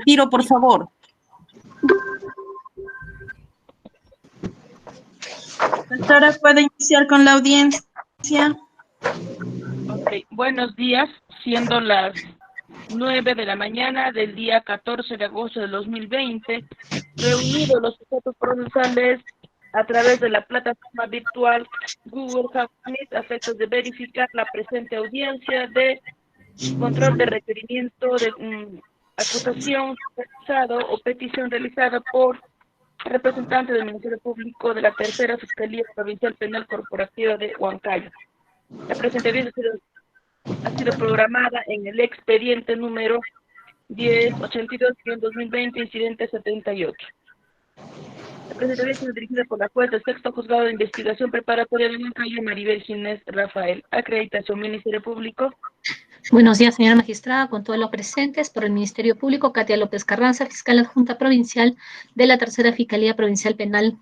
Retiro, por favor. Doctora, ¿puede iniciar con la audiencia? Ok, buenos días, siendo las 9 de la mañana del día 14 de agosto de 2020, reunidos los sujetos procesales a través de la plataforma virtual Google Meet a efectos de verificar la presente audiencia de control de requerimiento de acusación realizado o petición realizada por representante del Ministerio Público de la Tercera Fiscalía Provincial Penal Corporativa de Huancayo. La presente audiencia ha sido programada en el expediente número 1082-2020, incidente 78. La presente audiencia es dirigida por la juez del sexto juzgado de investigación preparatoria de Huancayo, Maribel Ginés Rafael. Acreditación, Ministerio Público. Buenos días, señora magistrada, con todos los presentes, por el Ministerio Público, Katia López Carranza, fiscal adjunta provincial de la Tercera Fiscalía Provincial Penal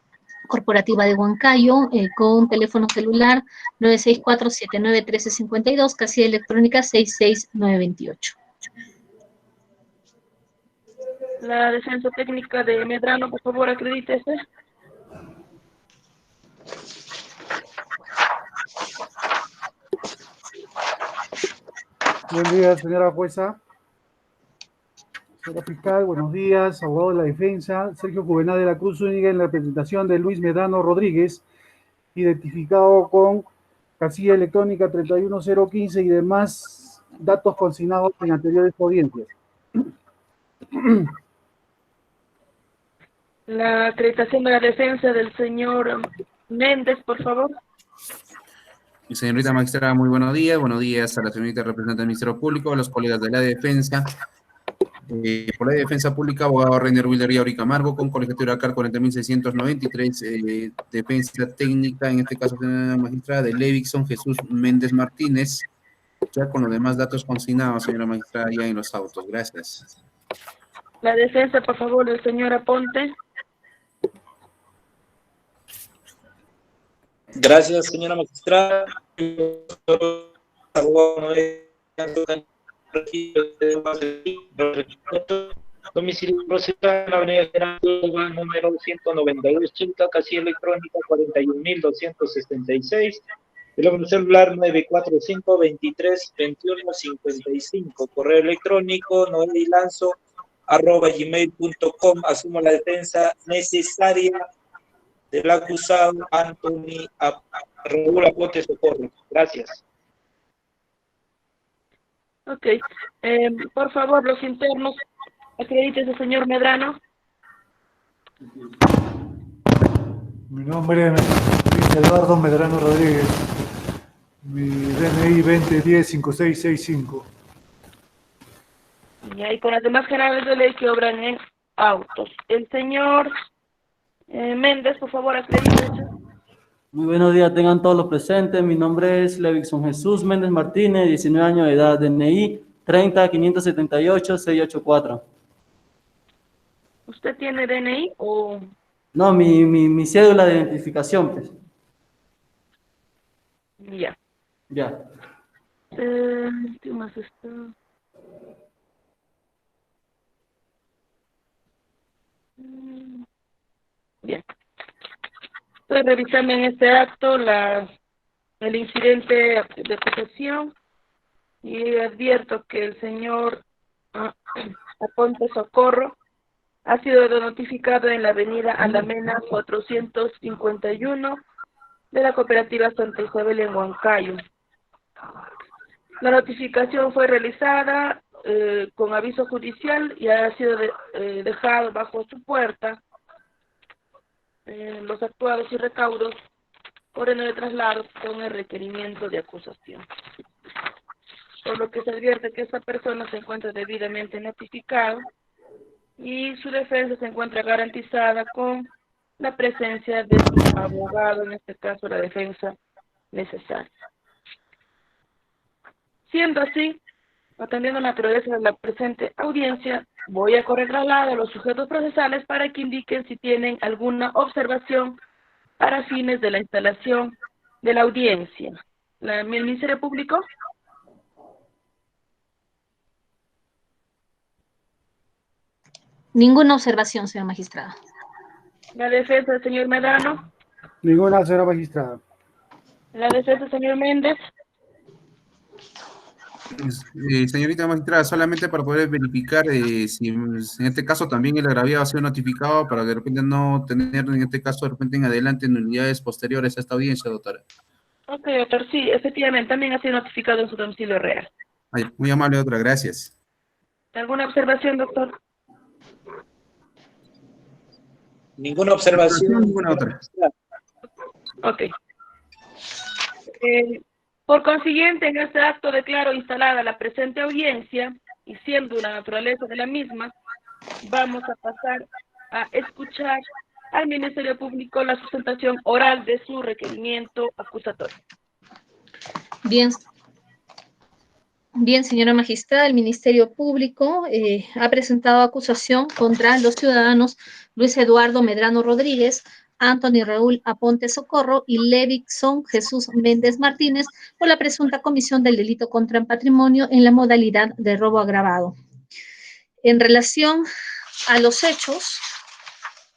Corporativa de Huancayo, con teléfono celular 964-791352, casilla electrónica 66928. La defensa técnica de Medrano, por favor, acredítese. Buen día, señora jueza. Señora fiscal, buenos días. Abogado de la defensa, Sergio Juvenal de la Cruz Zúñiga, en la presentación de Luis Medrano Rodríguez, identificado con casilla electrónica 31015 y demás datos consignados en anteriores audiencias. La acreditación de la defensa del señor Méndez, por favor. Señorita magistrada, muy buenos días. Buenos días a la señorita representante del Ministerio Público, a los colegas de la defensa. Por la defensa pública, abogado Reiner Wilder y Aurica Camargo, con colegiatura CAR 40.693, defensa técnica, en este caso, señora magistrada, de Levikson Jesús Méndez Martínez, ya con los demás datos consignados, señora magistrada, ya en los autos. Gracias. La defensa, por favor, del señor Aponte. Gracias, señora magistrada. Domicilio procesal en la avenida General número 192, Chilca, casilla electrónica 41.266, teléfono celular 945-23-21-55, correo electrónico noelilanzo@gmail.com. Asumo la defensa necesaria del acusado Anthony Raúl Aponte Socorro. Gracias. Ok. Por favor, los internos, acredítese, señor Medrano. Mi nombre es Luis Eduardo Medrano Rodríguez. Mi DNI 2010-5665. Y con las demás generales de ley que obran en autos. El señor Méndez, por favor, acredítese. Muy buenos días, tengan todos los presentes. Mi nombre es Levikson Jesús Méndez Martínez, 19 años de edad, DNI 30-578-684. ¿Usted tiene DNI o...? No, mi cédula de identificación, pues. Ya. Ya. ¿Qué más está? Bien. Estoy revisando en este acto el incidente de acusación y advierto que el señor Aponte Socorro ha sido notificado en la avenida Alamena 451 de la cooperativa Santa Isabel en Huancayo. La notificación fue realizada con aviso judicial y ha sido dejado bajo su puerta los actuados y recaudos por orden de traslado con el requerimiento de acusación. Por lo que se advierte que esta persona se encuentra debidamente notificado y su defensa se encuentra garantizada con la presencia de su abogado, en este caso la defensa necesaria. Siendo así, atendiendo la naturaleza de la presente audiencia, voy a correr traslado a los sujetos procesales para que indiquen si tienen alguna observación para fines de la instalación de la audiencia. ¿El Ministerio Público? Ninguna observación, señor magistrado. La defensa del señor Medrano. Ninguna, señora magistrada. La defensa del señor Méndez. Señorita magistrada, solamente para poder verificar si en este caso también el agraviado ha sido notificado para de repente no tener en este caso de repente en adelante en unidades posteriores a esta audiencia, doctora. Ok, doctor, sí, efectivamente, también ha sido notificado en su domicilio real. Ay, muy amable, doctora, gracias. ¿Alguna observación, doctor? Ninguna observación. Ninguna, doctora. Ok. Por consiguiente, en este acto declaro instalada la presente audiencia, y siendo la naturaleza de la misma, vamos a pasar a escuchar al Ministerio Público la sustentación oral de su requerimiento acusatorio. Bien, señora magistrada, el Ministerio Público ha presentado acusación contra los ciudadanos Luis Eduardo Medrano Rodríguez, Anthony Raúl Aponte Socorro y Levixson Jesús Méndez Martínez por la presunta comisión del delito contra el patrimonio en la modalidad de robo agravado. En relación a los hechos,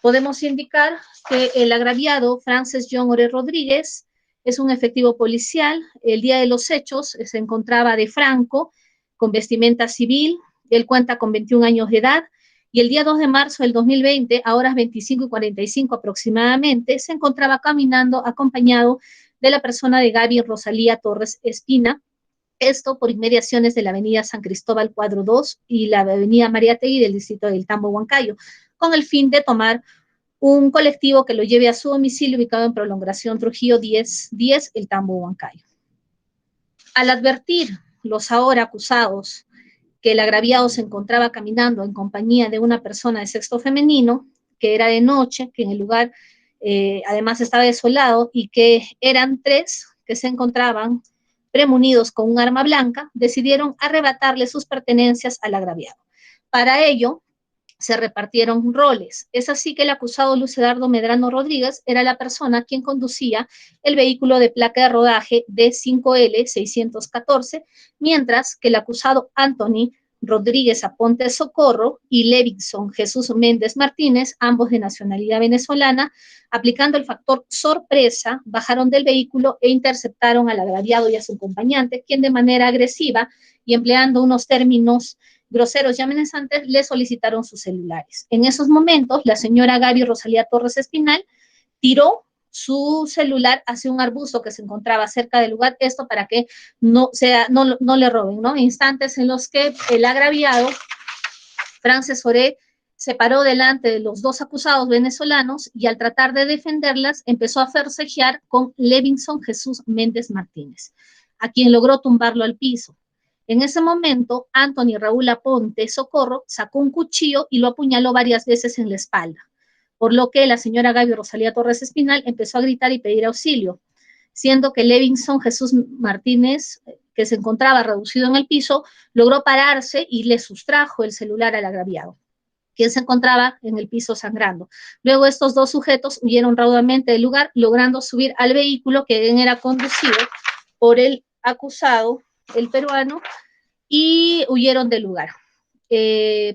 podemos indicar que el agraviado Frances John Ore Rodríguez es un efectivo policial. El día de los hechos se encontraba de franco, con vestimenta civil. Él cuenta con 21 años de edad. Y el día 2 de marzo del 2020, a horas 25:45 aproximadamente, se encontraba caminando acompañado de la persona de Gaby Rosalía Torres Espina, esto por inmediaciones de la avenida San Cristóbal Cuadro 2 y la avenida Mariátegui del distrito del Tambo, Huancayo, con el fin de tomar un colectivo que lo lleve a su domicilio ubicado en Prolongación Trujillo 10, el Tambo, Huancayo. Al advertir los ahora acusados que el agraviado se encontraba caminando en compañía de una persona de sexo femenino, que era de noche, que en el lugar además estaba desolado y que eran 3 que se encontraban premunidos con un arma blanca, decidieron arrebatarle sus pertenencias al agraviado. Para ello, se repartieron roles. Es así que el acusado Luis Eduardo Medrano Rodríguez era la persona quien conducía el vehículo de placa de rodaje D5L614, mientras que el acusado Anthony Rodríguez Aponte Socorro y Levixson Jesús Méndez Martínez, ambos de nacionalidad venezolana, aplicando el factor sorpresa, bajaron del vehículo e interceptaron al agraviado y a su acompañante, quien de manera agresiva y empleando unos términos groseros y amenazantes le solicitaron sus celulares. En esos momentos, la señora Gaby Rosalía Torres Espinal tiró su celular hacia un arbusto que se encontraba cerca del lugar, esto para que no le roben, ¿no? Instantes en los que el agraviado, Frances Ore, se paró delante de los 2 acusados venezolanos y al tratar de defenderlas, empezó a forcejear con Levixson Jesús Méndez Martínez, a quien logró tumbarlo al piso. En ese momento, Anthony Raúl Aponte Socorro sacó un cuchillo y lo apuñaló varias veces en la espalda, por lo que la señora Gaby Rosalía Torres Espinal empezó a gritar y pedir auxilio, siendo que Levixson Jesús Martínez, que se encontraba reducido en el piso, logró pararse y le sustrajo el celular al agraviado, quien se encontraba en el piso sangrando. Luego estos 2 sujetos huyeron raudamente del lugar, logrando subir al vehículo que era conducido por el acusado, el peruano, y huyeron del lugar.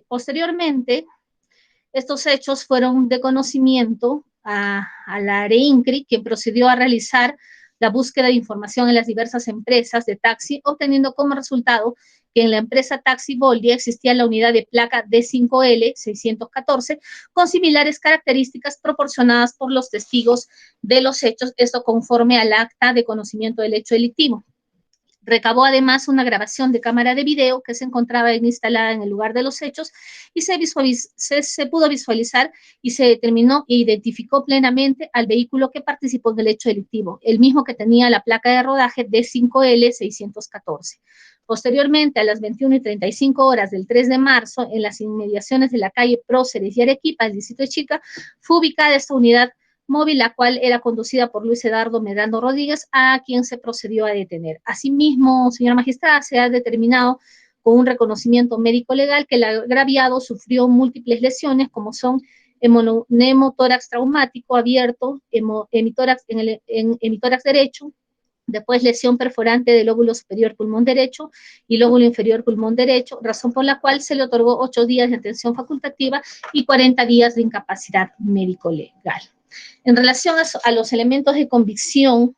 Posteriormente, estos hechos fueron de conocimiento a la AREINCRI, quien procedió a realizar la búsqueda de información en las diversas empresas de taxi, obteniendo como resultado que en la empresa Taxi Boldia existía la unidad de placa D5L614 con similares características proporcionadas por los testigos de los hechos, esto conforme al acta de conocimiento del hecho delictivo. Recabó además una grabación de cámara de video que se encontraba instalada en el lugar de los hechos y se pudo visualizar y se determinó e identificó plenamente al vehículo que participó en el hecho delictivo, el mismo que tenía la placa de rodaje D5L614. Posteriormente, a las 21:35 horas del 3 de marzo, en las inmediaciones de la calle Próceres y Arequipa, el distrito de Chica, fue ubicada esta unidad móvil, la cual era conducida por Luis Eduardo Medrano Rodríguez, a quien se procedió a detener. Asimismo, señora magistrada, se ha determinado con un reconocimiento médico legal que el agraviado sufrió múltiples lesiones, como son neumotórax traumático abierto, hemitórax derecho, Después, lesión perforante del lóbulo superior pulmón derecho y lóbulo inferior pulmón derecho, razón por la cual se le otorgó 8 días de atención facultativa y 40 días de incapacidad médico-legal. En relación a los elementos de convicción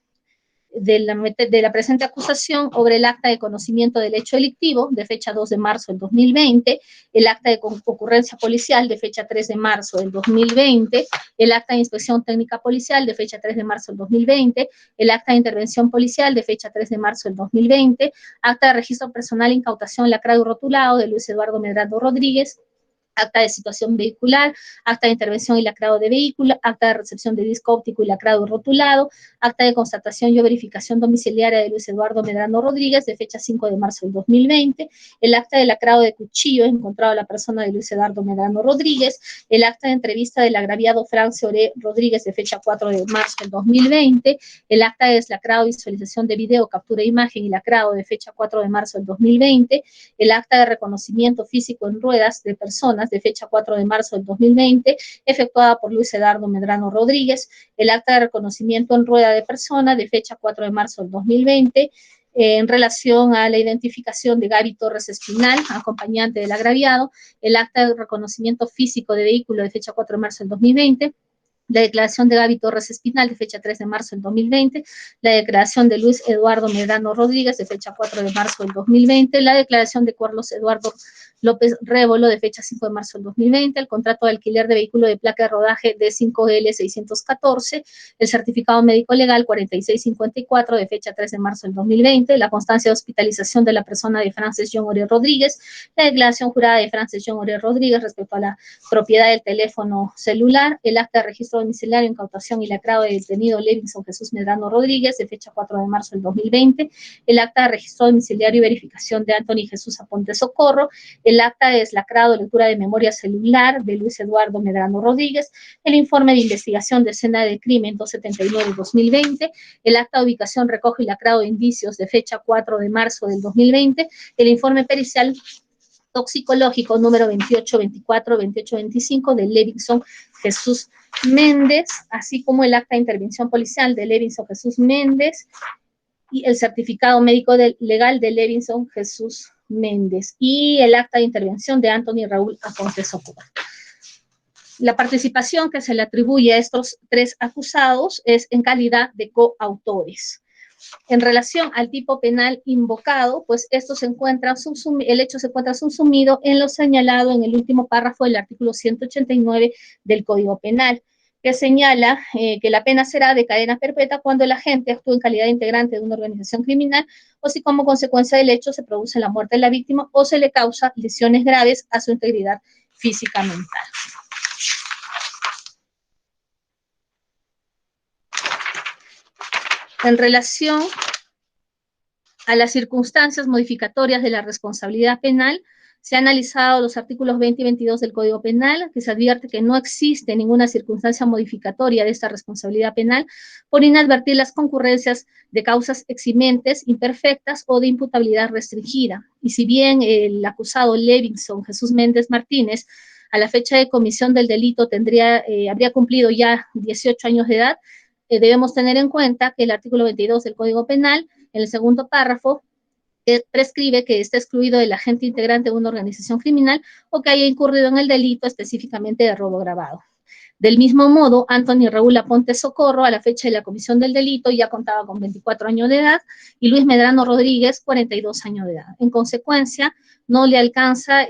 de la presente acusación, obra el acta de conocimiento del hecho delictivo de fecha 2 de marzo del 2020, el acta de concurrencia policial de fecha 3 de marzo del 2020, el acta de inspección técnica policial de fecha 3 de marzo del 2020, el acta de intervención policial de fecha 3 de marzo del 2020, acta de registro personal, incautación, lacrado y rotulado de Luis Eduardo Medrano Rodríguez, acta de situación vehicular, acta de intervención y lacrado de vehículo, acta de recepción de disco óptico y lacrado y rotulado, acta de constatación y verificación domiciliaria de Luis Eduardo Medrano Rodríguez de fecha 5 de marzo del 2020, el acta de lacrado de cuchillo encontrado a la persona de Luis Eduardo Medrano Rodríguez, el acta de entrevista del agraviado Francio Oré Rodríguez de fecha 4 de marzo del 2020, el acta de deslacrado, visualización de video, captura de imagen y lacrado de fecha 4 de marzo del 2020, el acta de reconocimiento físico en ruedas de personas de fecha 4 de marzo del 2020, efectuada por Luis Eduardo Medrano Rodríguez, el acta de reconocimiento en rueda de persona de fecha 4 de marzo del 2020, en relación a la identificación de Gaby Torres Espinal, acompañante del agraviado, el acta de reconocimiento físico de vehículo de fecha 4 de marzo del 2020, la declaración de Gaby Torres Espinal de fecha 3 de marzo del 2020, la declaración de Luis Eduardo Medrano Rodríguez de fecha 4 de marzo del 2020, la declaración de Carlos Eduardo López Révolo de fecha 5 de marzo del 2020, el contrato de alquiler de vehículo de placa de rodaje D5L614, el certificado médico legal 4654 de fecha 3 de marzo del 2020, la constancia de hospitalización de la persona de Frances John Oré Rodríguez, la declaración jurada de Frances John Oré Rodríguez respecto a la propiedad del teléfono celular, el acta de registro domiciliario, incautación y lacrado del detenido Levinson Jesús Medrano Rodríguez de fecha 4 de marzo del 2020, el acta de registro domiciliario y verificación de Anthony Jesús Aponte Socorro, el acta de deslacrado, lectura de memoria celular de Luis Eduardo Medrano Rodríguez, el informe de investigación de escena del crimen 279-2020, el acta de ubicación, recoge y lacrado de indicios de fecha 4 de marzo del 2020, el informe pericial toxicológico número 2824-2825 de Levinson Jesús Méndez, así como el acta de intervención policial de Levinson Jesús Méndez y el certificado médico legal de Levinson Jesús Méndez y el acta de intervención de Anthony Raúl Aponte Socorro. La participación que se le atribuye a estos tres acusados es en calidad de coautores. En relación al tipo penal invocado, pues esto se encuentra el hecho se encuentra subsumido en lo señalado en el último párrafo del artículo 189 del Código Penal, que señala que la pena será de cadena perpetua cuando el agente actúe en calidad de integrante de una organización criminal o si como consecuencia del hecho se produce la muerte de la víctima o se le causa lesiones graves a su integridad física mental. En relación a las circunstancias modificatorias de la responsabilidad penal, se han analizado los artículos 20 y 22 del Código Penal, que se advierte que no existe ninguna circunstancia modificatoria de esta responsabilidad penal por inadvertir las concurrencias de causas eximentes, imperfectas o de imputabilidad restringida. Y si bien el acusado Levinson Jesús Méndez Martínez, a la fecha de comisión del delito habría cumplido ya 18 años de edad, debemos tener en cuenta que el artículo 22 del Código Penal, en el segundo párrafo, prescribe que esté excluido el agente integrante de una organización criminal o que haya incurrido en el delito específicamente de robo agravado. Del mismo modo, Anthony Raúl Aponte Socorro, a la fecha de la comisión del delito, ya contaba con 24 años de edad y Luis Medrano Rodríguez, 42 años de edad. En consecuencia, no le alcanza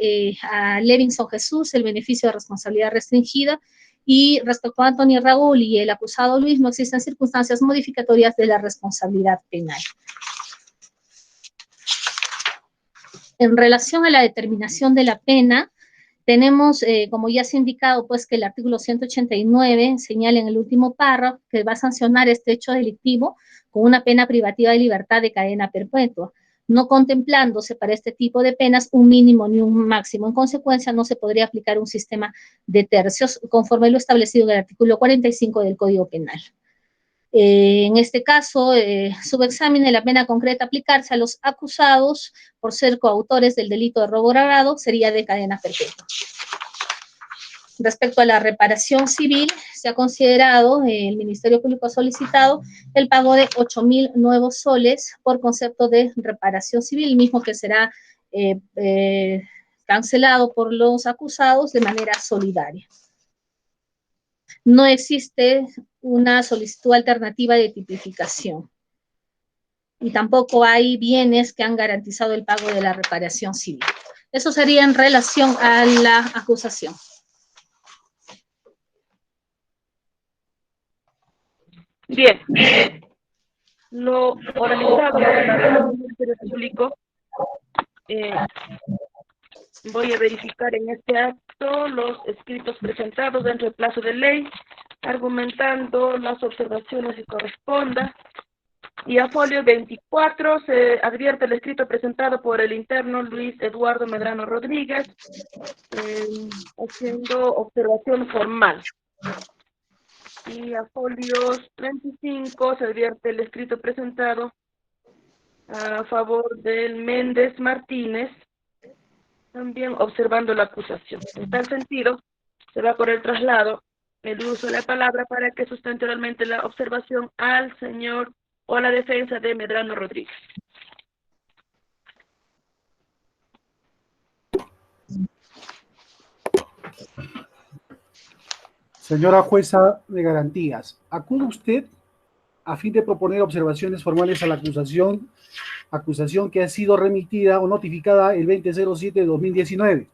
a Levinson Jesús el beneficio de responsabilidad restringida y respecto a Anthony Raúl y el acusado Luis, no existen circunstancias modificatorias de la responsabilidad penal. En relación a la determinación de la pena, tenemos, como ya se ha indicado, pues que el artículo 189 señala en el último párrafo que va a sancionar este hecho delictivo con una pena privativa de libertad de cadena perpetua, no contemplándose para este tipo de penas un mínimo ni un máximo. En consecuencia, no se podría aplicar un sistema de tercios conforme lo establecido en el artículo 45 del Código Penal. En este caso, subexamine la pena concreta a aplicarse a los acusados por ser coautores del delito de robo agravado sería de cadena perpetua. Respecto a la reparación civil, se ha considerado, el Ministerio Público ha solicitado el pago de 8.000 nuevos soles por concepto de reparación civil, mismo que será cancelado por los acusados de manera solidaria. No existe una solicitud alternativa de tipificación y tampoco hay bienes que han garantizado el pago de la reparación civil. Eso sería en relación a la acusación. Bien. Lo oralizado por el Ministerio Público, voy a verificar en este acto los escritos presentados dentro del plazo de ley, argumentando las observaciones que corresponda. Y a folio 24 se advierte el escrito presentado por el interno Luis Eduardo Medrano Rodríguez, haciendo observación formal. Y a folios 25 se advierte el escrito presentado a favor del Méndez Martínez, también observando la acusación. En tal sentido, se va por el traslado el uso de la palabra para que sustente oralmente la observación al señor o a la defensa de Medrano Rodríguez. Señora jueza de garantías, acude usted a fin de proponer observaciones formales a la acusación que ha sido remitida o notificada el 2007 de 2019,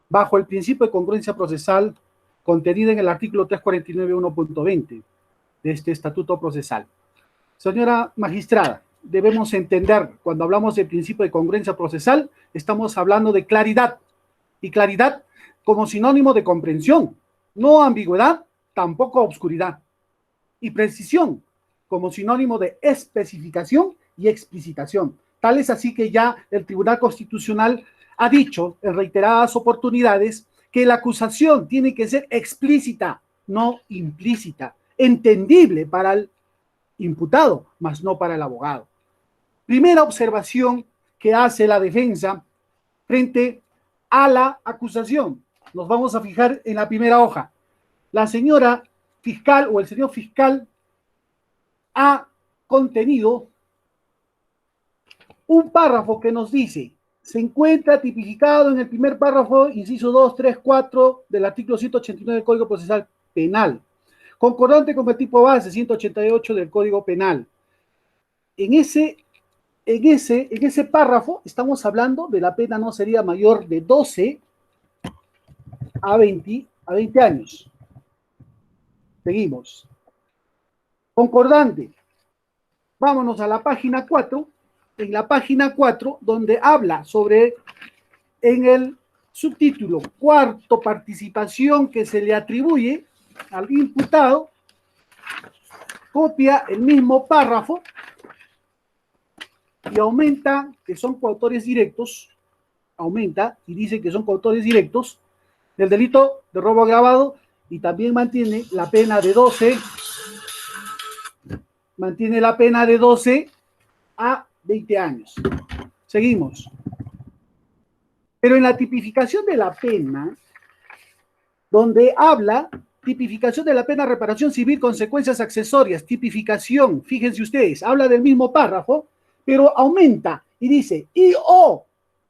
bajo el principio de congruencia procesal contenida en el artículo 349.1.20 de este estatuto procesal. Señora magistrada, debemos entender, cuando hablamos del principio de congruencia procesal, estamos hablando de claridad, y claridad como sinónimo de comprensión, no ambigüedad, tampoco obscuridad, y precisión como sinónimo de especificación y explicitación. Tal es así que ya el Tribunal Constitucional ha dicho en reiteradas oportunidades que la acusación tiene que ser explícita, no implícita, entendible para el imputado, mas no para el abogado. Primera observación que hace la defensa frente a la acusación. Nos vamos a fijar en la primera hoja. La señora fiscal o el señor fiscal ha contenido un párrafo que nos dice: se encuentra tipificado en el primer párrafo, inciso 2, 3, 4 del artículo 189 del Código Procesal Penal, concordante con el tipo base 188 del Código Penal. En ese párrafo estamos hablando de la pena no sería mayor de 12 a 20 años. Seguimos. Concordante. Vámonos a la página 4. En la página 4, donde habla sobre, en el subtítulo, cuarto, participación que se le atribuye al imputado, copia el mismo párrafo y aumenta que son coautores directos, aumenta y dice que son coautores directos del delito de robo agravado, y también mantiene la pena de 12, a 20 años. Seguimos. Pero en la tipificación de la pena, donde habla tipificación de la pena, reparación civil, consecuencias accesorias, tipificación, fíjense ustedes, habla del mismo párrafo, pero aumenta y dice,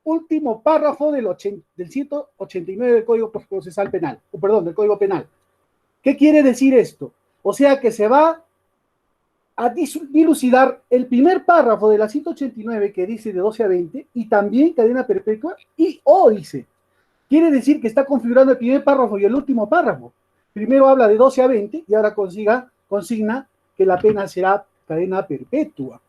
último párrafo del 189 del Código Procesal Penal, del Código Penal. ¿Qué quiere decir esto? O sea que se va a dilucidar el primer párrafo de la 189 que dice de 12 a 20 y también cadena perpetua, dice. Quiere decir que está configurando el primer párrafo y el último párrafo. Primero habla de 12 a 20 y ahora consigna que la pena será cadena perpetua.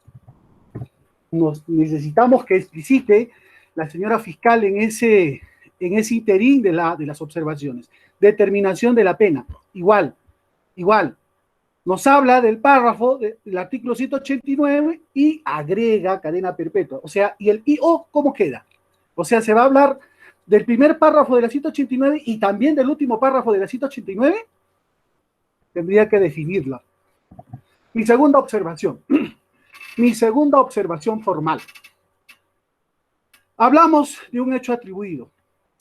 Necesitamos que explicite la señora fiscal en ese interín de las observaciones. Determinación de la pena. Igual. Nos habla del párrafo del artículo 189 y agrega cadena perpetua. O sea, ¿y el cómo queda? O sea, se va a hablar del primer párrafo de la 189 y también del último párrafo de la 189. Tendría que definirla. Mi segunda observación formal. Hablamos de un hecho atribuido.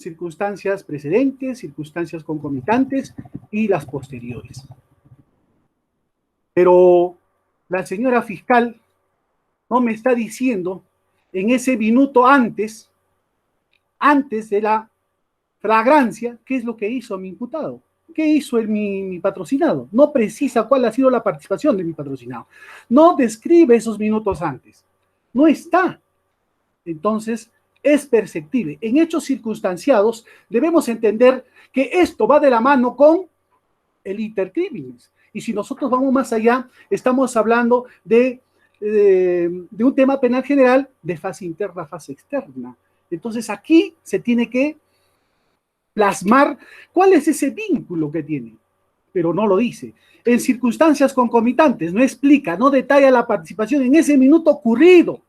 circunstancias precedentes, circunstancias concomitantes y las posteriores. Pero la señora fiscal no me está diciendo en ese minuto antes de la flagrancia, qué es lo que hizo mi imputado, qué hizo mi patrocinado. No precisa cuál ha sido la participación de mi patrocinado. No describe esos minutos antes. No está. Entonces, es perceptible. En hechos circunstanciados, debemos entender que esto va de la mano con el intercrímenes. Y si nosotros vamos más allá, estamos hablando de un tema penal general de fase interna, fase externa. Entonces, aquí se tiene que plasmar cuál es ese vínculo que tiene, pero no lo dice. En circunstancias concomitantes, no explica, no detalla la participación en ese minuto ocurrido.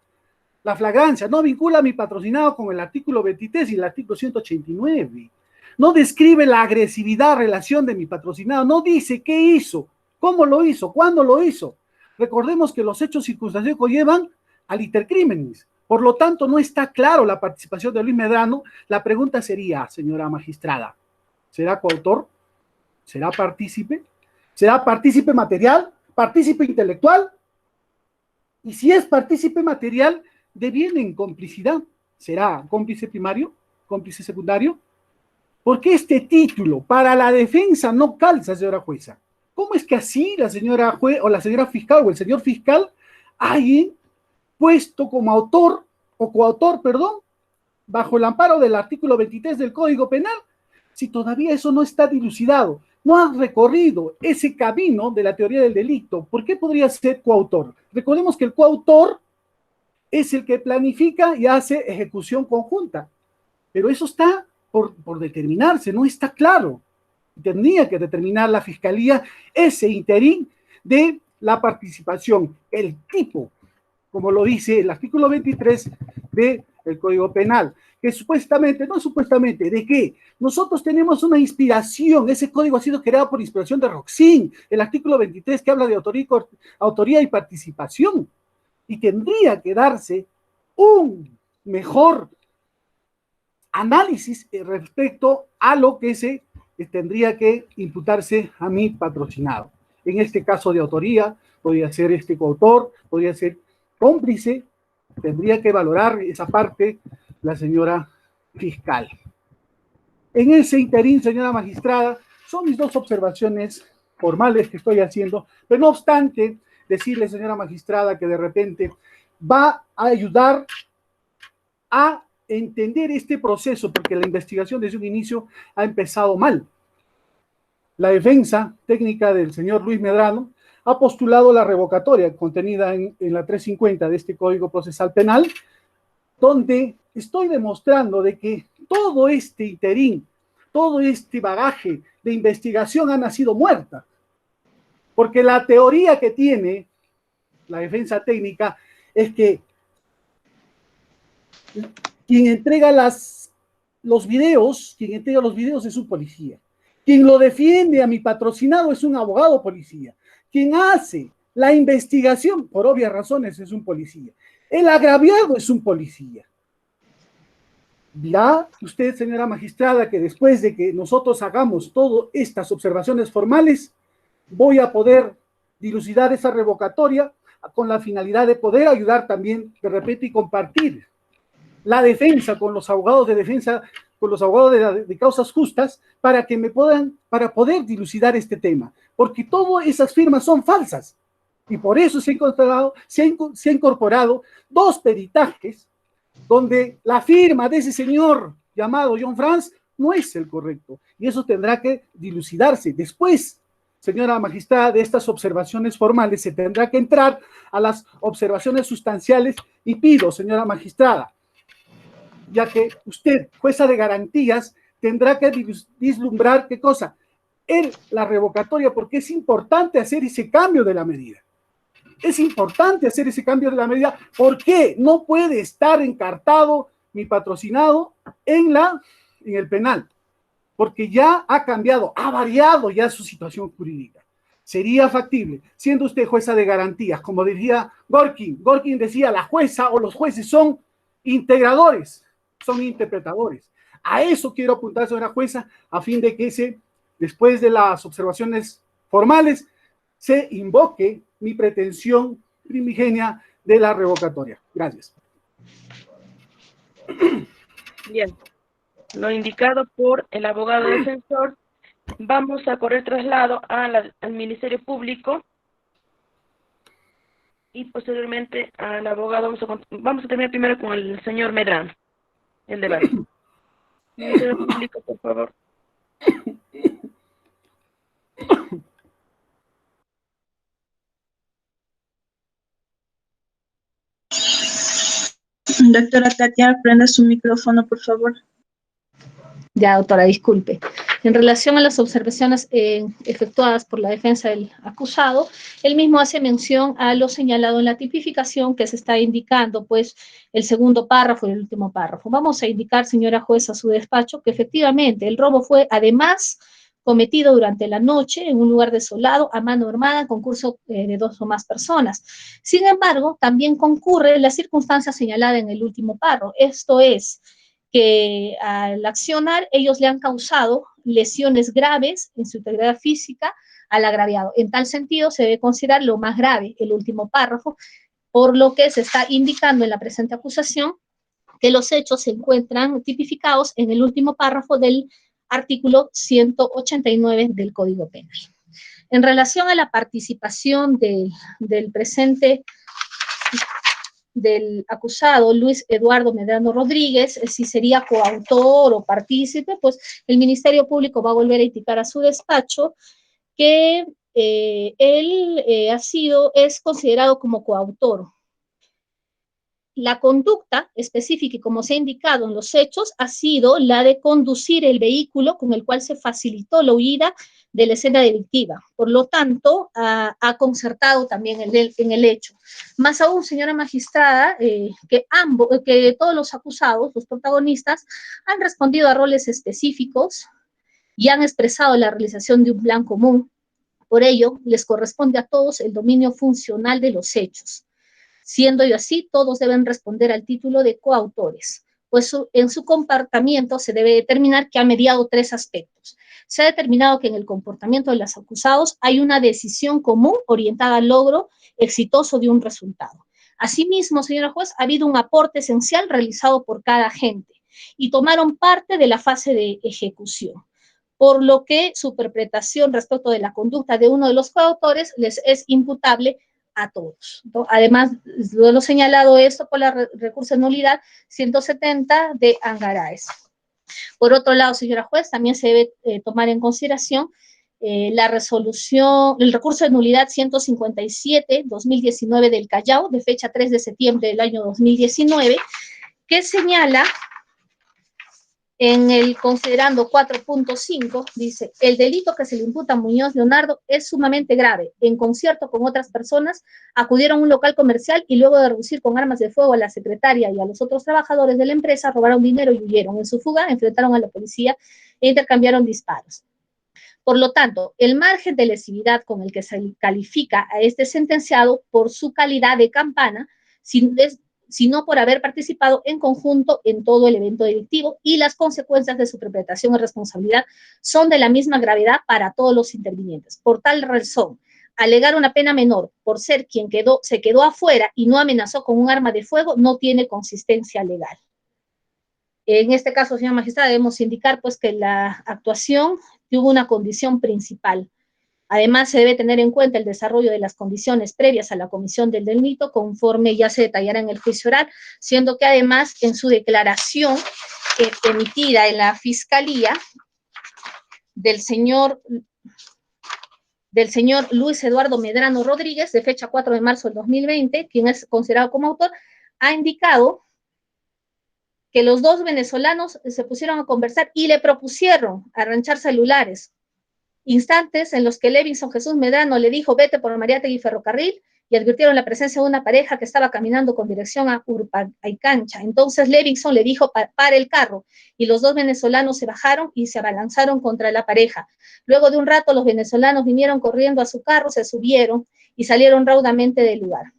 La flagrancia no vincula a mi patrocinado con el artículo 23 y el artículo 189. No describe la agresividad, relación de mi patrocinado. No dice qué hizo, cómo lo hizo, cuándo lo hizo. Recordemos que los hechos circunstanciales conllevan al intercrímenes. Por lo tanto, no está claro la participación de Luis Medrano. La pregunta sería, señora magistrada, ¿será coautor? ¿Será partícipe? ¿Será partícipe material? ¿Partícipe intelectual? Y si es partícipe material, deviene en complicidad. ¿Será cómplice primario? ¿Cómplice secundario? ¿Por qué este título para la defensa no calza, señora jueza? ¿Cómo es que así la señora juez o la señora fiscal o el señor fiscal hayan puesto como autor o coautor, perdón, bajo el amparo del artículo 23 del Código Penal, si todavía eso no está dilucidado, no ha recorrido ese camino de la teoría del delito? ¿Por qué podría ser coautor? Recordemos que el coautor es el que planifica y hace ejecución conjunta, pero eso está por determinarse, no está claro. Tendría que determinar la fiscalía ese interín de la participación, el tipo, como lo dice el artículo 23 del Código Penal, que supuestamente, no supuestamente, ¿de qué? Nosotros tenemos una inspiración, ese código ha sido creado por inspiración de Roxin, el artículo 23 que habla de autoría y participación, y tendría que darse un mejor análisis respecto a lo que se tendría que imputarse a mi patrocinado. En este caso de autoría, podría ser coautor, podría ser cómplice, tendría que valorar esa parte la señora fiscal. En ese interín, señora magistrada, son mis dos observaciones formales que estoy haciendo, pero no obstante, decirle, señora magistrada, que de repente va a ayudar a entender este proceso, porque la investigación desde un inicio ha empezado mal. La defensa técnica del señor Luis Medrano ha postulado la revocatoria contenida en la 350 de este Código Procesal Penal, donde estoy demostrando de que todo este interín, todo este bagaje de investigación ha nacido muerta, porque la teoría que tiene la defensa técnica es que quien entrega los videos es un policía. Quien lo defiende a mi patrocinado es un abogado policía. Quien hace la investigación, por obvias razones, es un policía. El agraviado es un policía. Dirá usted, señora magistrada, que después de que nosotros hagamos todas estas observaciones formales, voy a poder dilucidar esa revocatoria con la finalidad de poder ayudar también, de repente, y compartir la defensa con los abogados de defensa, con los abogados de causas justas, para poder dilucidar este tema, porque todas esas firmas son falsas, y por eso se ha incorporado dos peritajes, donde la firma de ese señor llamado John Franz no es el correcto, y eso tendrá que dilucidarse. Después, señora magistrada, de estas observaciones formales, se tendrá que entrar a las observaciones sustanciales, y pido, señora magistrada, ya que usted, jueza de garantías, tendrá que vislumbrar qué cosa, la revocatoria, porque es importante hacer ese cambio de la medida. Es importante hacer ese cambio de la medida, porque no puede estar encartado mi patrocinado en el penal, porque ya ha cambiado, ha variado ya su situación jurídica. Sería factible, siendo usted jueza de garantías, como decía Gorkin decía, la jueza o los jueces son integradores, son interpretadores. A eso quiero apuntar, señora jueza, a fin de que después de las observaciones formales, se invoque mi pretensión primigenia de la revocatoria. Gracias. Bien, lo indicado por el abogado defensor, vamos a correr traslado al Ministerio Público y posteriormente al abogado. Vamos a terminar primero con el señor Medrano, el debate. Ministerio Público, por favor. Doctora Katia, prenda su micrófono, por favor. Ya, doctora, disculpe. En relación a las observaciones efectuadas por la defensa del acusado, él mismo hace mención a lo señalado en la tipificación que se está indicando, pues, el segundo párrafo y el último párrafo. Vamos a indicar, señora jueza, a su despacho, que efectivamente el robo fue, además, cometido durante la noche en un lugar desolado, a mano armada, en concurso de 2 o más personas. Sin embargo, también concurre la circunstancia señalada en el último párrafo, esto es, que al accionar ellos le han causado lesiones graves en su integridad física al agraviado. En tal sentido, se debe considerar lo más grave, el último párrafo, por lo que se está indicando en la presente acusación que los hechos se encuentran tipificados en el último párrafo del artículo 189 del Código Penal. En relación a la participación del presente del acusado Luis Eduardo Medrano Rodríguez, si sería coautor o partícipe, pues el Ministerio Público va a volver a indicar a su despacho que él es considerado como coautor. La conducta específica, y como se ha indicado en los hechos, ha sido la de conducir el vehículo con el cual se facilitó la huida de la escena delictiva. Por lo tanto, ha concertado también en el hecho. Más aún, señora magistrada, que todos los acusados, los protagonistas, han respondido a roles específicos y han expresado la realización de un plan común. Por ello, les corresponde a todos el dominio funcional de los hechos. Siendo yo así, todos deben responder al título de coautores, pues en su comportamiento se debe determinar que ha mediado 3 aspectos. Se ha determinado que en el comportamiento de los acusados hay una decisión común orientada al logro exitoso de un resultado. Asimismo, señora juez, ha habido un aporte esencial realizado por cada agente y tomaron parte de la fase de ejecución, por lo que su interpretación respecto de la conducta de uno de los coautores les es imputable a todos. Además, lo señalado esto por la recurso de nulidad 170 de Angaraes. Por otro lado, señora juez, también se debe tomar en consideración la resolución, el recurso de nulidad 157-2019 del Callao, de fecha 3 de septiembre del año 2019, que señala en el considerando 4.5, dice, el delito que se le imputa a Muñoz Leonardo es sumamente grave. En concierto con otras personas, acudieron a un local comercial y luego de reducir con armas de fuego a la secretaria y a los otros trabajadores de la empresa, robaron dinero y huyeron. En su fuga, enfrentaron a la policía e intercambiaron disparos. Por lo tanto, el margen de lesividad con el que se califica a este sentenciado por su calidad de campana, sino por haber participado en conjunto en todo el evento delictivo, y las consecuencias de su perpetración y responsabilidad son de la misma gravedad para todos los intervinientes. Por tal razón, alegar una pena menor por ser quien se quedó afuera y no amenazó con un arma de fuego no tiene consistencia legal. En este caso, señora magistrada, debemos indicar pues que la actuación tuvo una condición principal. Además, se debe tener en cuenta el desarrollo de las condiciones previas a la comisión del delito, conforme ya se detallará en el juicio oral, siendo que además en su declaración emitida en la Fiscalía del señor Luis Eduardo Medrano Rodríguez, de fecha 4 de marzo del 2020, quien es considerado como autor, ha indicado que los 2 venezolanos se pusieron a conversar y le propusieron arranchar celulares, instantes en los que Levinson Jesús Medrano le dijo, vete por Mariátegui Ferrocarril, y advirtieron la presencia de una pareja que estaba caminando con dirección a Urpaycancha. Entonces Levinson le dijo, para el carro, y los 2 venezolanos se bajaron y se abalanzaron contra la pareja. Luego de un rato, los venezolanos vinieron corriendo a su carro, se subieron y salieron raudamente del lugar.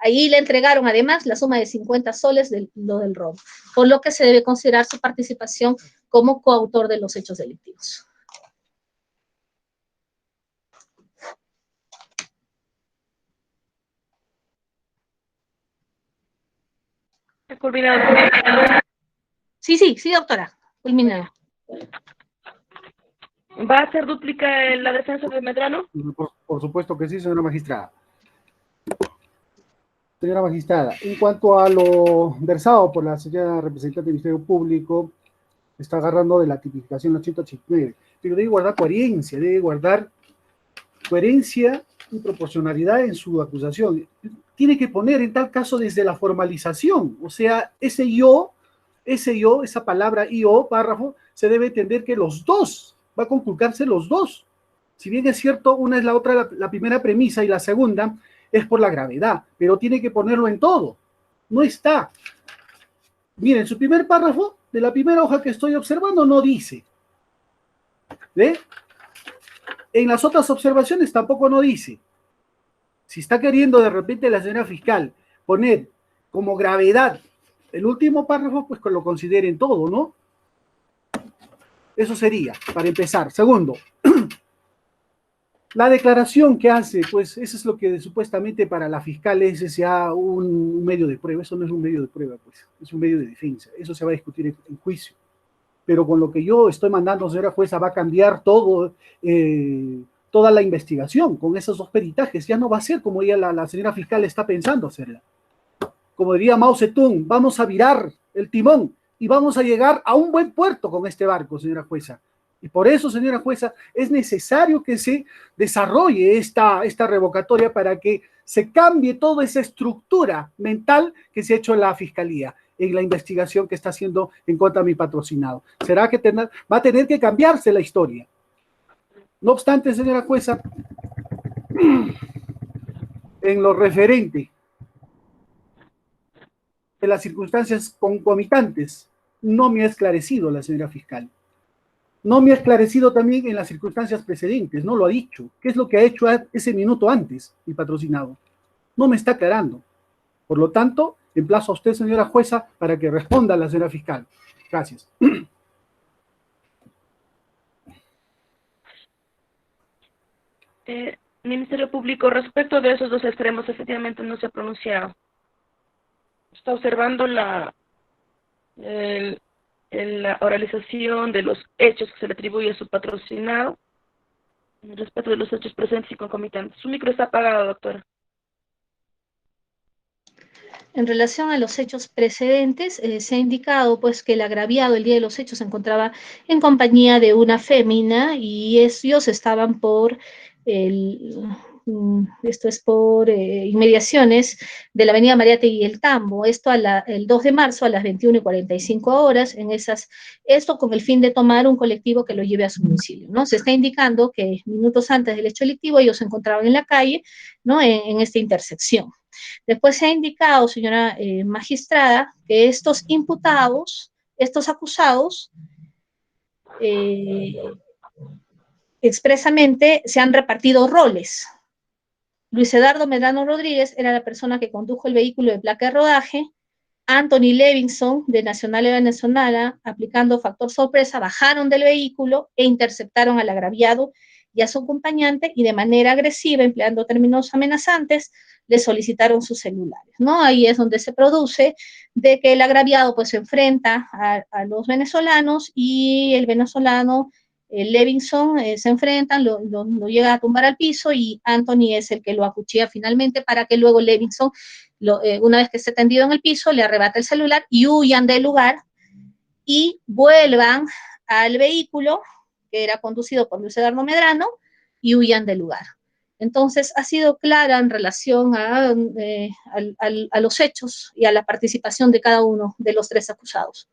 Ahí le entregaron además la suma de 50 soles de lo del robo, por lo que se debe considerar su participación como coautor de los hechos delictivos. Sí, doctora, culminado. ¿Va a ser dúplica la defensa de Medrano? Por supuesto que sí, señora magistrada. Señora magistrada, en cuanto a lo versado por la señora representante del Ministerio Público, está agarrando de la tipificación 889, pero debe guardar coherencia y proporcionalidad en su acusación. Tiene que poner en tal caso desde la formalización, o sea, ese yo, esa palabra yo, párrafo, se debe entender que los dos, va a conculcarse los dos. Si bien es cierto, una es la otra, la primera premisa, y la segunda es por la gravedad, pero tiene que ponerlo en todo. No está. Miren, su primer párrafo de la primera hoja que estoy observando no dice. ¿Ve? En las otras observaciones tampoco no dice. Si está queriendo de repente la señora fiscal poner como gravedad el último párrafo, pues que lo consideren todo, ¿no? Eso sería, para empezar. Segundo, la declaración que hace, pues eso es lo que supuestamente para la fiscal es ya un medio de prueba. Eso no es un medio de prueba, pues es un medio de defensa. Eso se va a discutir en juicio. Pero con lo que yo estoy mandando, señora jueza, va a cambiar todo, toda la investigación con esos dos peritajes. Ya no va a ser como ya la señora fiscal está pensando hacerla. Como diría Mao Zedong, vamos a virar el timón y vamos a llegar a un buen puerto con este barco, señora jueza. Y por eso, señora jueza, es necesario que se desarrolle esta revocatoria para que se cambie toda esa estructura mental que se ha hecho en la fiscalía, en la investigación que está haciendo en contra de mi patrocinado. Será que va a tener que cambiarse la historia. No obstante, señora jueza, en lo referente de las circunstancias concomitantes, no me ha esclarecido la señora fiscal. No me ha esclarecido también en las circunstancias precedentes, no lo ha dicho. ¿Qué es lo que ha hecho ese minuto antes mi patrocinado? No me está aclarando. Por lo tanto, emplazo a usted, señora jueza, para que responda a la señora fiscal. Gracias. Ministerio Público, respecto de esos dos extremos, efectivamente no se ha pronunciado. Está observando la oralización de los hechos que se le atribuye a su patrocinado respecto de los hechos presentes y concomitantes. Su micro está apagado, doctora. En relación a los hechos precedentes, se ha indicado pues que el agraviado el día de los hechos se encontraba en compañía de una fémina y ellos estaban por inmediaciones de la avenida Mariátegui y el Tambo, esto el 2 de marzo a las 21:45 horas, esto con el fin de tomar un colectivo que lo lleve a su domicilio, ¿no? Se está indicando que minutos antes del hecho delictivo ellos se encontraban en la calle, ¿no? En esta intersección. Después se ha indicado, señora magistrada, que estos imputados, estos acusados, expresamente se han repartido roles. Luis Eduardo Medrano Rodríguez era la persona que condujo el vehículo de placa de rodaje. Anthony Levinson, de nacionalidad venezolana, aplicando factor sorpresa, bajaron del vehículo e interceptaron al agraviado y a su acompañante y de manera agresiva, empleando términos amenazantes, le solicitaron sus celulares, ¿no? Ahí es donde se produce de que el agraviado pues se enfrenta a los venezolanos y el venezolano Levinson se enfrentan, lo llega a tumbar al piso y Anthony es el que lo acuchilla finalmente para que luego Levinson, una vez que esté tendido en el piso, le arrebata el celular y huyan del lugar y vuelvan al vehículo que era conducido por Luis Eduardo Medrano y huyan del lugar. Entonces, ha sido clara en relación a los hechos y a la participación de cada uno de los tres acusados.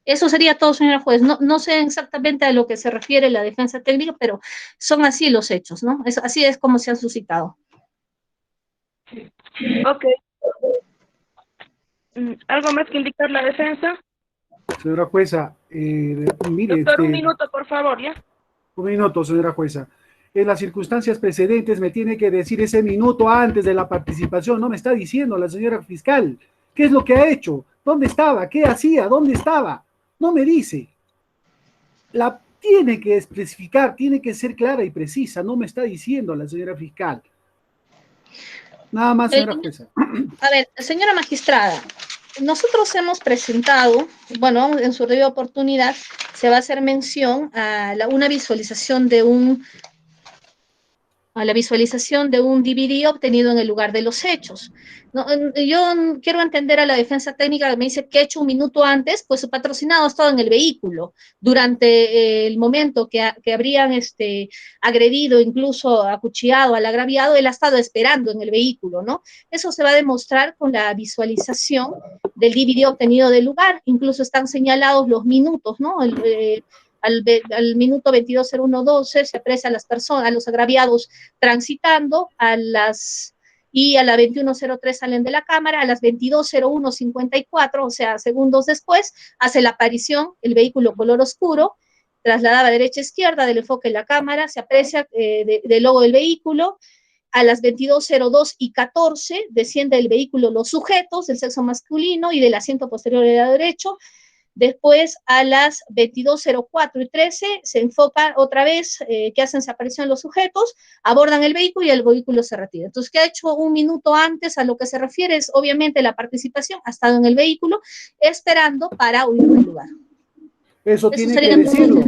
Eso sería todo, señora juez. No sé exactamente a lo que se refiere la defensa técnica, pero son así los hechos, ¿no? Así es como se han suscitado. Ok. ¿Algo más que indicar la defensa? Señora jueza, mire... Doctor, un minuto, por favor, ¿ya? Un minuto, señora jueza. En las circunstancias precedentes me tiene que decir ese minuto antes de la participación. No me está diciendo la señora fiscal. ¿Qué es lo que ha hecho? ¿Dónde estaba? ¿Qué hacía? ¿Dónde estaba? No me dice. La tiene que especificar, tiene que ser clara y precisa. No me está diciendo la señora fiscal. Nada más, señora jueza. A ver, señora magistrada, nosotros hemos presentado, bueno, en su debida oportunidad, se va a hacer mención a una visualización de la visualización de un DVD obtenido en el lugar de los hechos. No, yo quiero entender a la defensa técnica que me dice que hecho un minuto antes, pues su patrocinado ha estado en el vehículo durante el momento que habrían agredido, incluso acuchillado al agraviado, él ha estado esperando en el vehículo, ¿no? Eso se va a demostrar con la visualización del DVD obtenido del lugar, incluso están señalados los minutos, ¿no? Al minuto 22:01:12 se aprecia a las personas, a los agraviados transitando, y a la 21:03 salen de la cámara, a las 22:01:54, o sea, segundos después, hace la aparición el vehículo color oscuro, trasladada derecha a izquierda del enfoque de la cámara, se aprecia del logo del vehículo. A las 22:02:14 desciende del vehículo los sujetos del sexo masculino y del asiento posterior del lado derecho. Después, a las 22:04:13, se enfoca otra vez que hacen se aparición los sujetos, abordan el vehículo y el vehículo se retira. Entonces, ¿qué ha hecho un minuto antes? A lo que se refiere es, obviamente, la participación, ha estado en el vehículo, esperando para huir del lugar. Eso tiene que decirlo.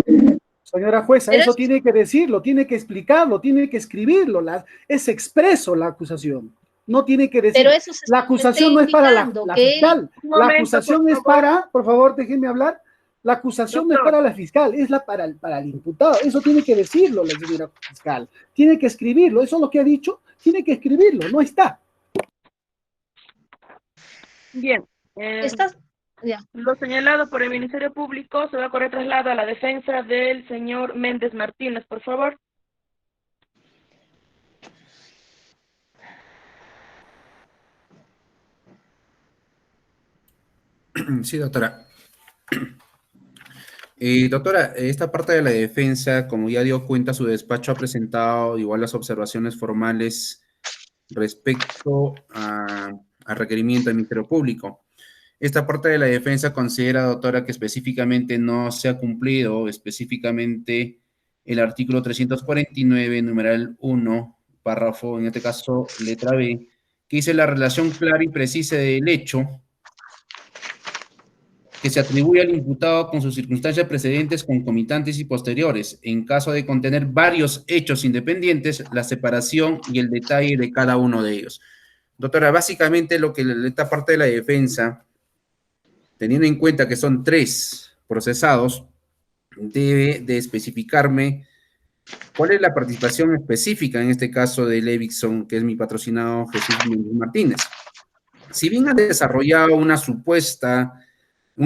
Señora jueza, eso tiene que decirlo, tiene que explicarlo, tiene que escribirlo. Es expreso la acusación. No tiene que decir, pero eso la acusación no es para la fiscal, la acusación es para, por favor, déjenme hablar, la acusación no es para la fiscal, es para el imputado, eso tiene que decirlo la señora fiscal, tiene que escribirlo, eso es lo que ha dicho, tiene que escribirlo, no está. Bien, lo señalado por el Ministerio Público se va a correr traslado a la defensa del señor Méndez Martínez, por favor. Sí, doctora. Doctora, esta parte de la defensa, como ya dio cuenta, su despacho ha presentado igual las observaciones formales respecto al requerimiento del Ministerio Público. Esta parte de la defensa considera, doctora, que específicamente no se ha cumplido específicamente el artículo 349, numeral 1, párrafo, en este caso, letra B, que dice la relación clara y precisa del hecho que se atribuye al imputado con sus circunstancias precedentes, concomitantes y posteriores. En caso de contener varios hechos independientes, la separación y el detalle de cada uno de ellos. Doctora, básicamente lo que esta parte de la defensa, teniendo en cuenta que son 3 procesados, debe de especificarme cuál es la participación específica en este caso de Levinson, que es mi patrocinado Jesús Méndez Martínez. Si bien han desarrollado un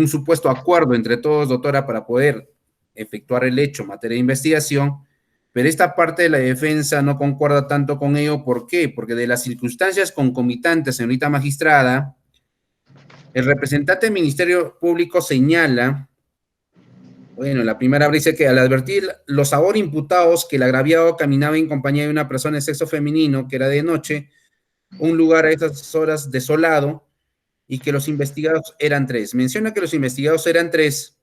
supuesto acuerdo entre todos, doctora, para poder efectuar el hecho en materia de investigación, pero esta parte de la defensa no concuerda tanto con ello. ¿Por qué? Porque de las circunstancias concomitantes, señorita magistrada, el representante del Ministerio Público señala, bueno, la primera dice que al advertir los ahora imputados que el agraviado caminaba en compañía de una persona de sexo femenino, que era de noche, un lugar a esas horas desolado, y que los investigados eran 3. Menciona que los investigados eran 3.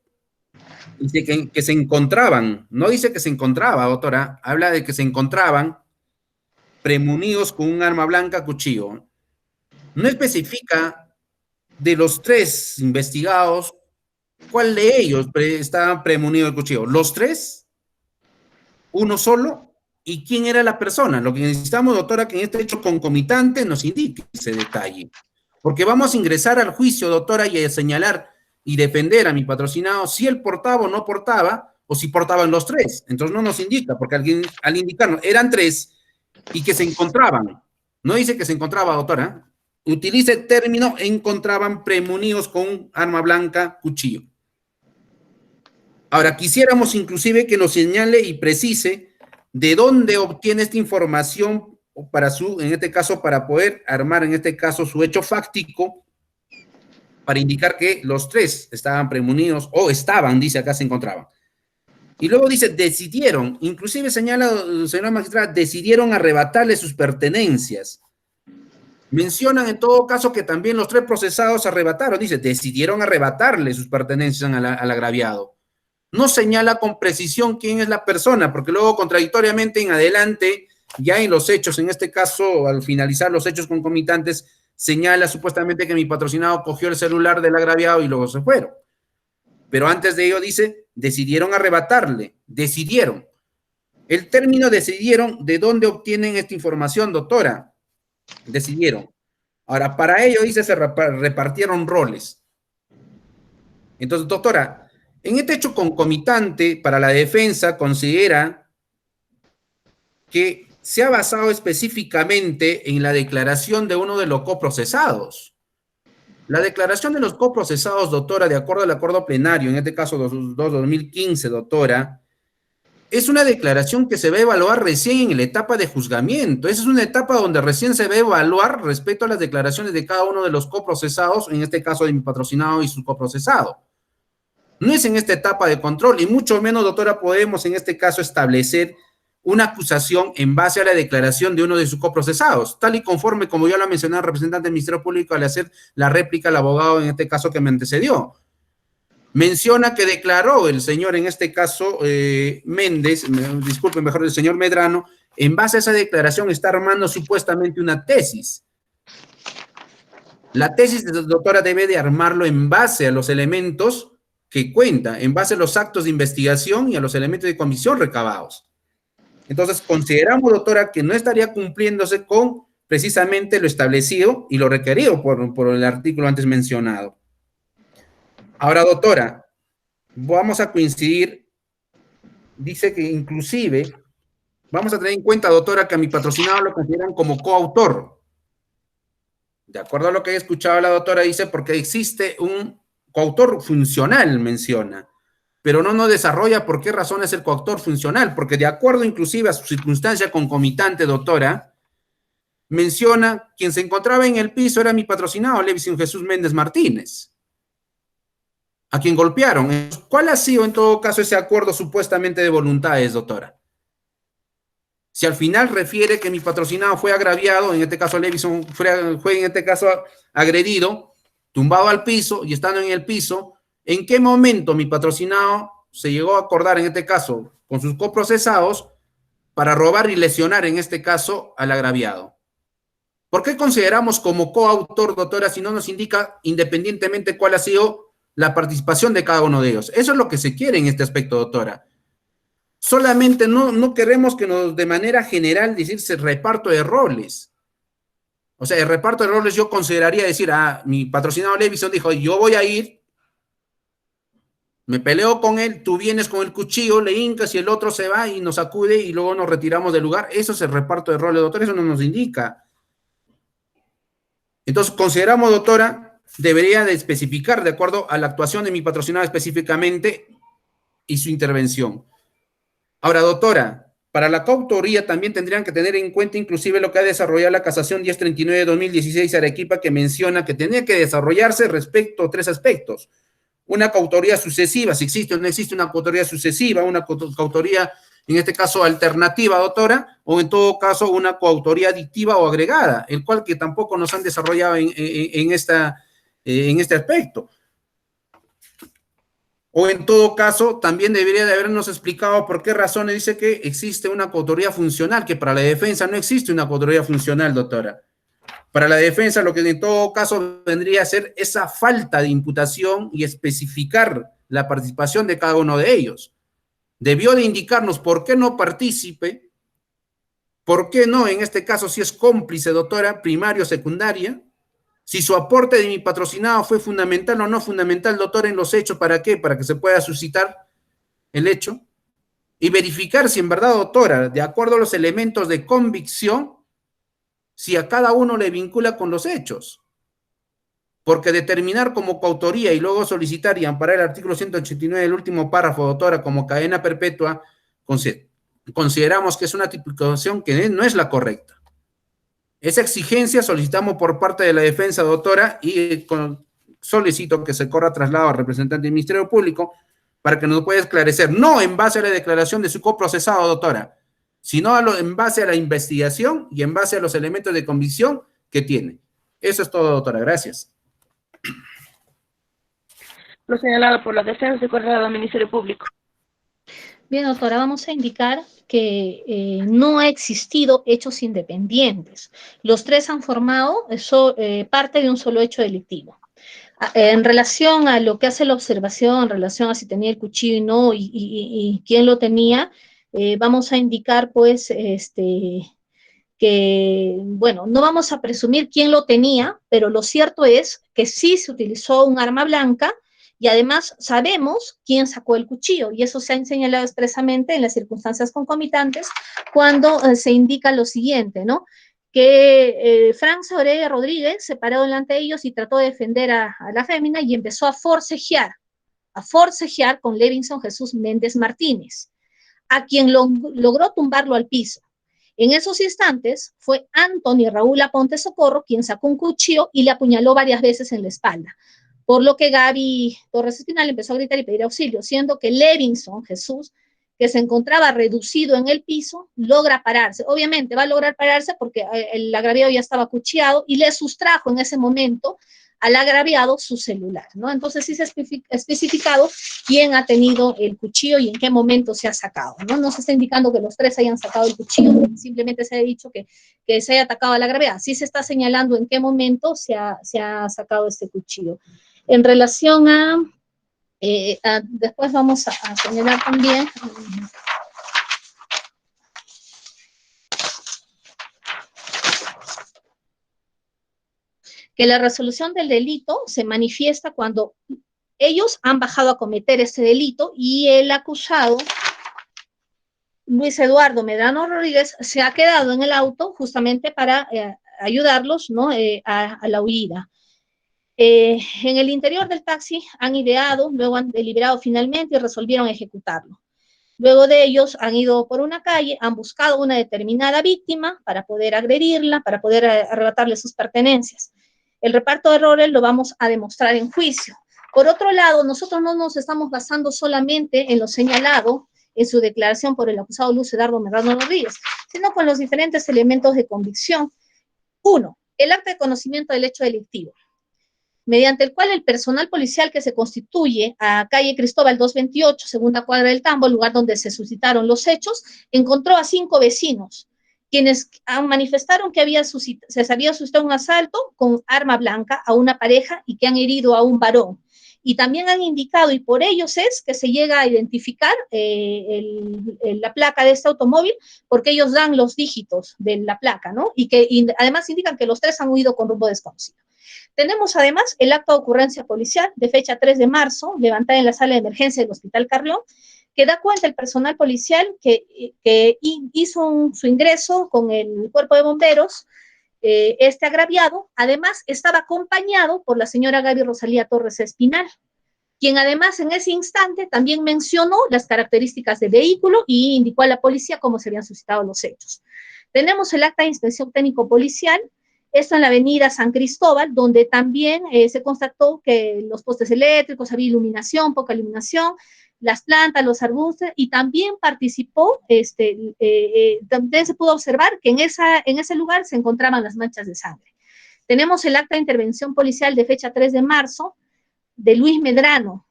Dice que se encontraban, no dice que se encontraba, doctora, habla de que se encontraban premunidos con un arma blanca, cuchillo. No especifica de los 3 investigados cuál de ellos estaba premunido de cuchillo. ¿Los 3? ¿Uno solo? ¿Y quién era la persona? Lo que necesitamos, doctora, que en este hecho concomitante nos indique ese detalle. Porque vamos a ingresar al juicio, doctora, y a señalar y defender a mi patrocinado si él portaba o no portaba, o si portaban los 3. Entonces no nos indica, porque al indicarnos eran 3 y que se encontraban, no dice que se encontraba, doctora, utilice el término encontraban premunidos con un arma blanca, cuchillo. Ahora, quisiéramos inclusive que nos señale y precise de dónde obtiene esta información para en este caso, para poder armar en este caso su hecho fáctico, para indicar que los 3 estaban premunidos, o estaban, dice acá, se encontraban. Y luego dice, decidieron, inclusive señala, señora magistrada, decidieron arrebatarle sus pertenencias. Mencionan en todo caso que también los 3 procesados arrebataron, dice, decidieron arrebatarle sus pertenencias al agraviado. No señala con precisión quién es la persona, porque luego contradictoriamente en adelante, ya en los hechos, en este caso, al finalizar los hechos concomitantes, señala supuestamente que mi patrocinado cogió el celular del agraviado y luego se fueron. Pero antes de ello dice, decidieron arrebatarle, decidieron. El término decidieron, ¿de dónde obtienen esta información, doctora? Decidieron. Ahora, para ello, dice, se repartieron roles. Entonces, doctora, en este hecho concomitante, para la defensa, considera que se ha basado específicamente en la declaración de uno de los coprocesados. La declaración de los coprocesados, doctora, de acuerdo al acuerdo plenario, en este caso 2015, doctora, es una declaración que se va a evaluar recién en la etapa de juzgamiento. Esa es una etapa donde recién se va a evaluar respecto a las declaraciones de cada uno de los coprocesados, en este caso de mi patrocinado y su coprocesado. No es en esta etapa de control, y mucho menos, doctora, podemos en este caso establecer una acusación en base a la declaración de uno de sus coprocesados, tal y conforme, como ya lo ha mencionado el representante del Ministerio Público al hacer la réplica al abogado en este caso que me antecedió. Menciona que declaró el señor, en este caso, Méndez, disculpen, mejor el señor Medrano, en base a esa declaración está armando supuestamente una tesis. La tesis, doctora, debe de armarlo en base a los elementos que cuenta, en base a los actos de investigación y a los elementos de convicción recabados. Entonces, consideramos, doctora, que no estaría cumpliéndose con precisamente lo establecido y lo requerido por el artículo antes mencionado. Ahora, doctora, vamos a coincidir, dice que inclusive, vamos a tener en cuenta, doctora, que a mi patrocinado lo consideran como coautor. De acuerdo a lo que he escuchado la doctora, dice, porque existe un coautor funcional, menciona. Pero no desarrolla por qué razón es el coautor funcional, porque de acuerdo inclusive a su circunstancia concomitante, doctora, menciona quien se encontraba en el piso era mi patrocinado, Levison Jesús Méndez Martínez, a quien golpearon. ¿Cuál ha sido en todo caso ese acuerdo supuestamente de voluntades, doctora? Si al final refiere que mi patrocinado fue agraviado, en este caso Levison fue en este caso agredido, tumbado al piso y estando en el piso, ¿en qué momento mi patrocinado se llegó a acordar, en este caso, con sus coprocesados, para robar y lesionar, en este caso, al agraviado? ¿Por qué consideramos como coautor, doctora, si no nos indica independientemente cuál ha sido la participación de cada uno de ellos? Eso es lo que se quiere en este aspecto, doctora. Solamente no queremos que nos, de manera general, decirse reparto de roles. O sea, el reparto de roles yo consideraría decir, mi patrocinado Levison dijo, yo voy a ir, me peleo con él, tú vienes con el cuchillo, le hincas y el otro se va y nos acude y luego nos retiramos del lugar. Eso es el reparto de roles, doctora, eso no nos indica. Entonces, consideramos, doctora, debería de especificar de acuerdo a la actuación de mi patrocinado específicamente y su intervención. Ahora, doctora, para la coautoría también tendrían que tener en cuenta inclusive lo que ha desarrollado la casación 1039 de 2016 Arequipa, que menciona que tenía que desarrollarse respecto a 3 aspectos. Una coautoría sucesiva, si existe o no existe una coautoría sucesiva, una coautoría, en este caso, alternativa, doctora, o en todo caso, una coautoría adictiva o agregada, el cual que tampoco nos han desarrollado en este aspecto. O en todo caso, también debería de habernos explicado por qué razones dice que existe una coautoría funcional, que para la defensa no existe una coautoría funcional, doctora. Para la defensa, lo que en todo caso vendría a ser esa falta de imputación y especificar la participación de cada uno de ellos. Debió de indicarnos por qué no partícipe, por qué no, en este caso, si es cómplice, doctora, primario o secundaria, si su aporte de mi patrocinado fue fundamental o no fundamental, doctora, en los hechos, ¿para qué? Para que se pueda suscitar el hecho y verificar si en verdad, doctora, de acuerdo a los elementos de convicción, si a cada uno le vincula con los hechos. Porque determinar como coautoría y luego solicitar y amparar el artículo 189 del último párrafo, doctora, como cadena perpetua, consideramos que es una tipificación que no es la correcta. Esa exigencia solicitamos por parte de la defensa, doctora, y solicito que se corra traslado al representante del Ministerio Público para que nos pueda esclarecer, no en base a la declaración de su coprocesado, doctora, sino en base a la investigación y en base a los elementos de convicción que tiene. Eso es todo, doctora. Gracias. Lo señalado por la defensa y correlado al Ministerio Público. Bien, doctora, vamos a indicar que no ha existido hechos independientes. Los tres han formado parte de un solo hecho delictivo. En relación a lo que hace la observación, en relación a si tenía el cuchillo y no, y quién lo tenía, vamos a indicar, pues, que, bueno, no vamos a presumir quién lo tenía, pero lo cierto es que sí se utilizó un arma blanca y además sabemos quién sacó el cuchillo, y eso se ha señalado expresamente en las circunstancias concomitantes cuando se indica lo siguiente, ¿no? Que Frank Soreya Rodríguez se paró delante de ellos y trató de defender a la fémina y empezó a forcejear con Levinson Jesús Méndez Martínez, a quien logró tumbarlo al piso. En esos instantes fue Anthony Raúl Aponte Socorro quien sacó un cuchillo y le apuñaló varias veces en la espalda, por lo que Gaby Torres Espinal empezó a gritar y pedir auxilio, siendo que Levinson Jesús, que se encontraba reducido en el piso, logra pararse. Obviamente va a lograr pararse porque el agraviado ya estaba acuchillado y le sustrajo en ese momento al agraviado su celular, ¿no? Entonces sí se ha especificado quién ha tenido el cuchillo y en qué momento se ha sacado, ¿no? No se está indicando que los tres hayan sacado el cuchillo, simplemente se ha dicho que se haya atacado a la agraviada. Sí se está señalando en qué momento se ha sacado este cuchillo. En relación después vamos a señalar también que la resolución del delito se manifiesta cuando ellos han bajado a cometer ese delito y el acusado, Luis Eduardo Medrano Rodríguez, se ha quedado en el auto justamente para ayudarlos, ¿no? a la huida. En el interior del taxi han ideado, luego han deliberado finalmente y resolvieron ejecutarlo. Luego de ellos han ido por una calle, han buscado una determinada víctima para poder agredirla, para poder arrebatarle sus pertenencias. El reparto de roles lo vamos a demostrar en juicio. Por otro lado, nosotros no nos estamos basando solamente en lo señalado en su declaración por el acusado Luis Eduardo Medrano Rodríguez, sino con los diferentes elementos de convicción. Uno, el acta de conocimiento del hecho delictivo, mediante el cual el personal policial que se constituye a calle Cristóbal 228, segunda cuadra del Tambo, lugar donde se suscitaron los hechos, encontró a 5 vecinos, quienes manifestaron que se había suscitado un asalto con arma blanca a una pareja y que han herido a un varón. Y también han indicado, y por ellos es que se llega a identificar la placa de este automóvil, porque ellos dan los dígitos de la placa, ¿no? Y además indican que los tres han huido con rumbo desconocido. Tenemos además el acto de ocurrencia policial de fecha 3 de marzo, levantada en la sala de emergencia del Hospital Carrión, que da cuenta el personal policial que hizo su ingreso con el cuerpo de bomberos, este agraviado, además estaba acompañado por la señora Gaby Rosalía Torres Espinal, quien además en ese instante también mencionó las características del vehículo y indicó a la policía cómo se habían suscitado los hechos. Tenemos el acta de inspección técnico policial, esto en la avenida San Cristóbal, donde también se constató que los postes eléctricos, había iluminación, poca iluminación, las plantas, los arbustos, y también participó, también se pudo observar que en ese lugar se encontraban las manchas de sangre. Tenemos el acta de intervención policial de fecha 3 de marzo de Luis Medrano,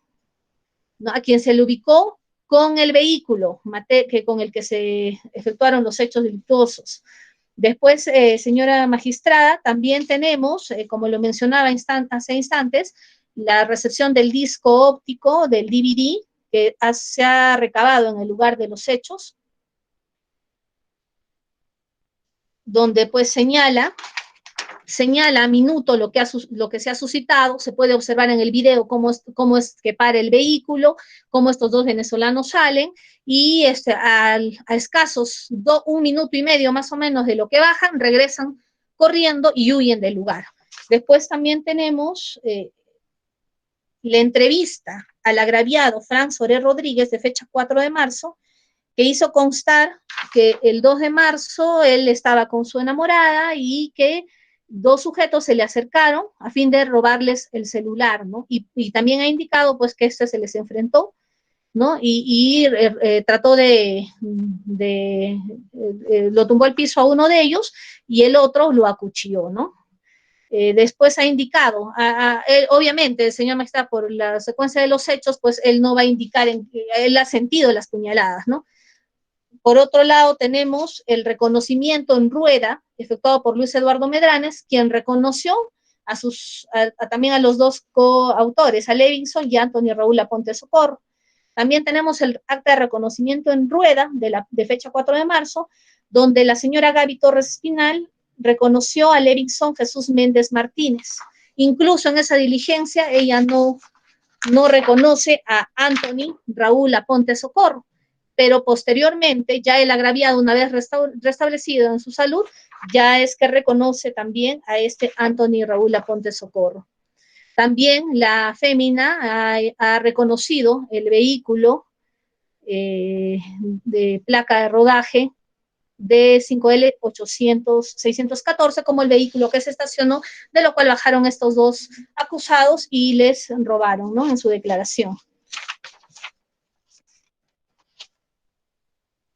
¿no? A quien se le ubicó con el vehículo con el que se efectuaron los hechos delictuosos. Después, señora magistrada, también tenemos, como lo mencionaba hace instantes, la recepción del disco óptico, del DVD, que se ha recabado en el lugar de los hechos, donde pues señala a minuto lo que se ha suscitado. Se puede observar en el video cómo es que para el vehículo, cómo estos dos venezolanos salen, y a escasos 1 minuto y medio más o menos de lo que bajan, regresan corriendo y huyen del lugar. Después también tenemos la entrevista al agraviado Frank Soreya Rodríguez de fecha 4 de marzo, que hizo constar que el 2 de marzo él estaba con su enamorada y que 2 sujetos se le acercaron a fin de robarles el celular, ¿no? Y también ha indicado pues que se les enfrentó ¿no? Trató lo tumbó al piso a uno de ellos y el otro lo acuchilló, ¿no? Después ha indicado, él, obviamente, el señor magistrado, por la secuencia de los hechos, pues él no va a indicar, él ha sentido las puñaladas, ¿no? Por otro lado, tenemos el reconocimiento en rueda, efectuado por Luis Eduardo Medranes, quien reconoció también a los dos coautores, a Levinson y a Anthony Raúl Aponte Socorro. También tenemos el acta de reconocimiento en rueda de fecha 4 de marzo, donde la señora Gaby Torres Espinal reconoció a Levinson Jesús Méndez Martínez. Incluso en esa diligencia ella no reconoce a Anthony Raúl Aponte Socorro, pero posteriormente, ya el agraviado, una vez restablecido en su salud, ya es que reconoce también a este Anthony Raúl Aponte Socorro. También la fémina ha reconocido el vehículo de placa de rodaje de 5L614 como el vehículo que se estacionó, de lo cual bajaron estos dos acusados y les robaron, ¿no?, en su declaración.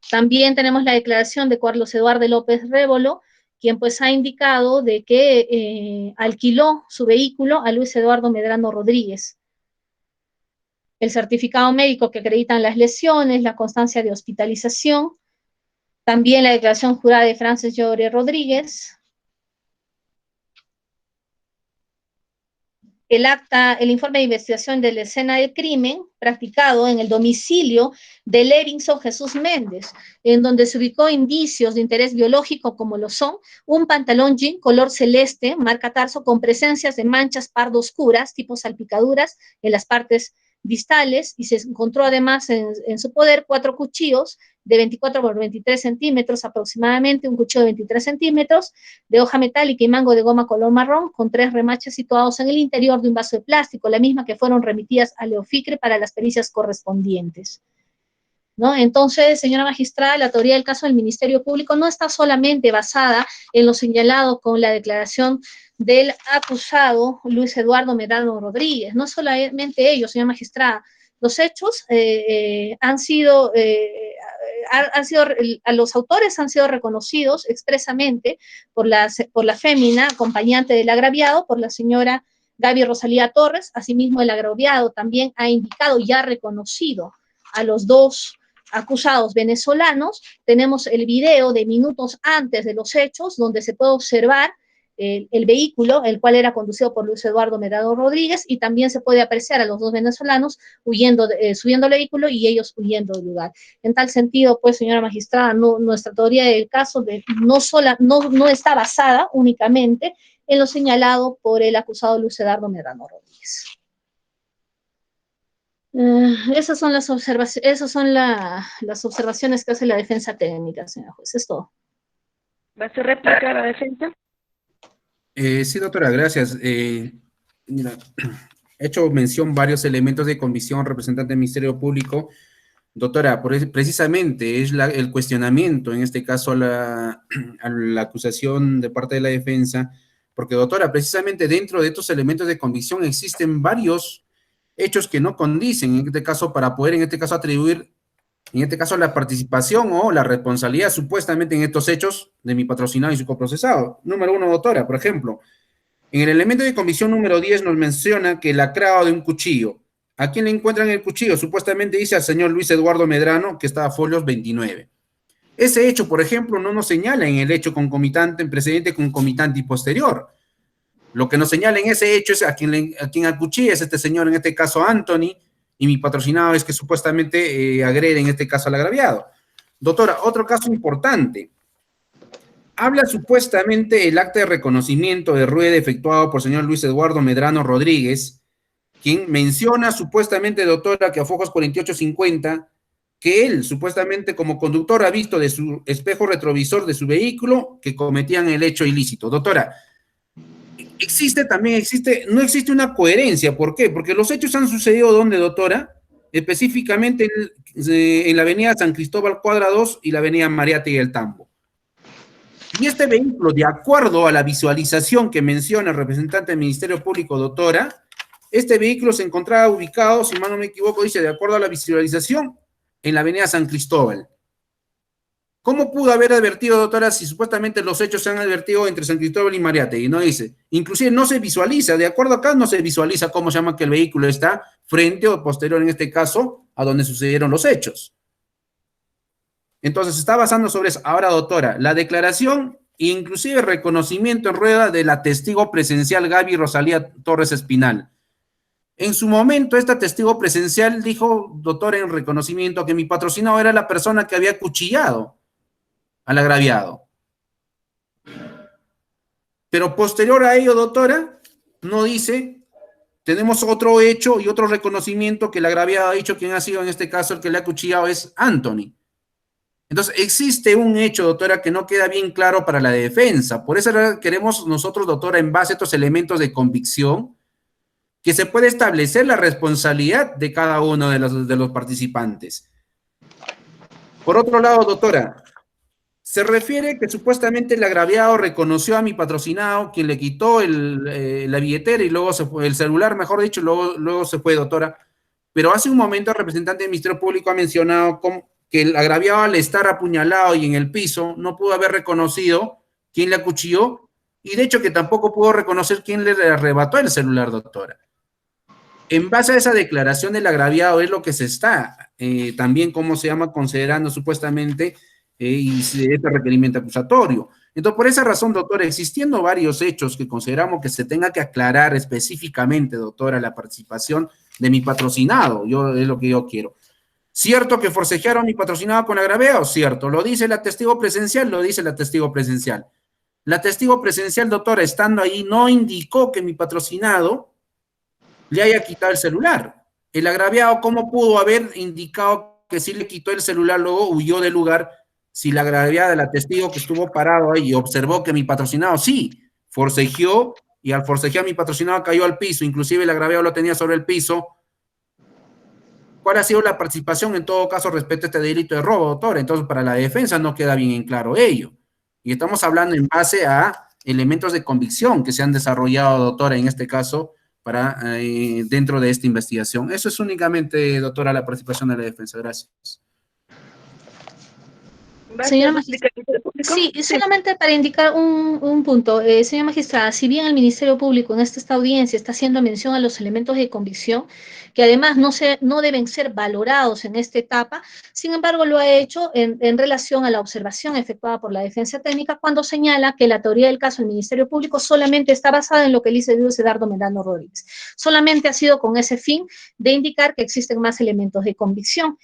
También tenemos la declaración de Carlos Eduardo López Révolo, quien pues ha indicado de que alquiló su vehículo a Luis Eduardo Medrano Rodríguez. El certificado médico que acreditan las lesiones, la constancia de hospitalización, también la declaración jurada de Francis Llore Rodríguez, el informe de investigación de la escena del crimen practicado en el domicilio de Levinson Jesús Méndez, en donde se ubicó indicios de interés biológico como lo son un pantalón jean color celeste, marca tarso, con presencias de manchas pardo oscuras, tipo salpicaduras en las partes distales, y se encontró además en su poder 4 cuchillos de 24 por 23 centímetros aproximadamente, un cuchillo de 23 centímetros, de hoja metálica y mango de goma color marrón, con 3 remaches situados en el interior de un vaso de plástico, la misma que fueron remitidas a Leoficre para las pericias correspondientes, ¿no? Entonces, señora magistrada, la teoría del caso del Ministerio Público no está solamente basada en lo señalado con la declaración del acusado Luis Eduardo Medrano Rodríguez, no solamente ellos, señora magistrada. Los hechos los autores han sido reconocidos expresamente por la fémina acompañante del agraviado, por la señora Gaby Rosalía Torres. Asimismo, el agraviado también ha indicado y ha reconocido a los dos acusados venezolanos. Tenemos el video de minutos antes de los hechos, donde se puede observar el vehículo, el cual era conducido por Luis Eduardo Medrano Rodríguez, y también se puede apreciar a los dos venezolanos subiendo el vehículo y ellos huyendo del lugar. En tal sentido, pues, señora magistrada, nuestra teoría del caso no está basada únicamente en lo señalado por el acusado Luis Eduardo Medrano Rodríguez. Esas son las observaciones que hace la defensa técnica, señora juez. Es todo. ¿Va a ser réplica la defensa? Sí, doctora, gracias. Mira, he hecho mención varios elementos de convicción, representante del Ministerio Público. Doctora, precisamente es el cuestionamiento, en este caso, a la acusación de parte de la defensa, porque, doctora, precisamente dentro de estos elementos de convicción existen varios hechos que no condicen, en este caso, para poder, en este caso, atribuir, en este caso, la participación o la responsabilidad supuestamente en estos hechos de mi patrocinado y su coprocesado. Número 1, doctora, por ejemplo, en el elemento de convicción número 10 nos menciona que el acrado de un cuchillo. ¿A quién le encuentran el cuchillo? Supuestamente dice al señor Luis Eduardo Medrano, que está a folios 29. Ese hecho, por ejemplo, no nos señala en el hecho concomitante, en precedente, concomitante y posterior. Lo que nos señala en ese hecho es a quien acuchilla es este señor, en este caso Anthony, y mi patrocinado es que supuestamente agrede en este caso al agraviado. Doctora, otro caso importante. Habla supuestamente el acta de reconocimiento de rueda efectuado por el señor Luis Eduardo Medrano Rodríguez, quien menciona supuestamente, doctora, que a focos 4850, que él supuestamente como conductor ha visto de su espejo retrovisor de su vehículo que cometían el hecho ilícito. Doctora, no existe una coherencia. ¿Por qué? Porque los hechos han sucedido ¿dónde, doctora? Específicamente en la avenida San Cristóbal Cuadra 2 y la avenida Mariate y el Tambo. Y este vehículo, de acuerdo a la visualización que menciona el representante del Ministerio Público, doctora, Este vehículo se encontraba ubicado, si mal no me equivoco, dice, de acuerdo a la visualización, en la avenida San Cristóbal. ¿Cómo pudo haber advertido, doctora, si supuestamente los hechos se han advertido entre San Cristóbal y Mariátegui? No dice. Inclusive no se visualiza, de acuerdo acá, no se visualiza cómo se llama que el vehículo está frente o posterior, en este caso, a donde sucedieron los hechos. Entonces, se está basando sobre eso. Ahora, doctora, la declaración, inclusive reconocimiento en rueda de la testigo presencial Gaby Rosalía Torres Espinal. En su momento, esta testigo presencial dijo, doctora, en reconocimiento, que mi patrocinado era la persona que había acuchillado al agraviado. Pero posterior a ello, doctora, no dice, tenemos otro hecho y otro reconocimiento que el agraviado ha dicho quien ha sido en este caso el que le ha acuchillado es Anthony. Entonces, existe un hecho, doctora, que no queda bien claro para la defensa. Por eso queremos nosotros, doctora, en base a estos elementos de convicción, que se puede establecer la responsabilidad de cada uno de los participantes. Por otro lado, doctora, se refiere que supuestamente el agraviado reconoció a mi patrocinado, quien le quitó la billetera y luego se fue, el celular, mejor dicho, luego se fue, doctora. Pero hace un momento el representante del Ministerio Público ha mencionado que el agraviado, al estar apuñalado y en el piso, no pudo haber reconocido quién le acuchilló y de hecho que tampoco pudo reconocer quién le arrebató el celular, doctora. En base a esa declaración del agraviado es lo que se está también, ¿cómo se llama?, considerando supuestamente y este requerimiento acusatorio. Entonces, por esa razón, doctora, existiendo varios hechos que consideramos que se tenga que aclarar específicamente, doctora, la participación de mi patrocinado, es lo que yo quiero. ¿Cierto que forcejearon a mi patrocinado con agraviado? Cierto. ¿Lo dice la testigo presencial? Lo dice la testigo presencial. La testigo presencial, doctora, estando ahí, no indicó que mi patrocinado le haya quitado el celular. El agraviado, ¿cómo pudo haber indicado que sí le quitó el celular, luego huyó del lugar, si la agraviada, la testigo que estuvo parado ahí y observó que mi patrocinado sí forcejeó, y al forcejear mi patrocinado cayó al piso, inclusive el agraviado lo tenía sobre el piso? ¿Cuál ha sido la participación en todo caso respecto a este delito de robo, doctora? Entonces, para la defensa no queda bien en claro ello. Y estamos hablando en base a elementos de convicción que se han desarrollado, doctora, en este caso, para dentro de esta investigación. Eso es únicamente, doctora, la participación de la defensa. Gracias. Señora magistrada, sí, solamente para indicar un punto, señora magistrada, si bien el Ministerio Público en esta audiencia está haciendo mención a los elementos de convicción, que además no deben ser valorados en esta etapa, sin embargo lo ha hecho en relación a la observación efectuada por la defensa técnica cuando señala que la teoría del caso del Ministerio Público solamente está basada en lo que dice Luis Eduardo Medrano Rodríguez. Solamente ha sido con ese fin de indicar que existen más elementos de convicción.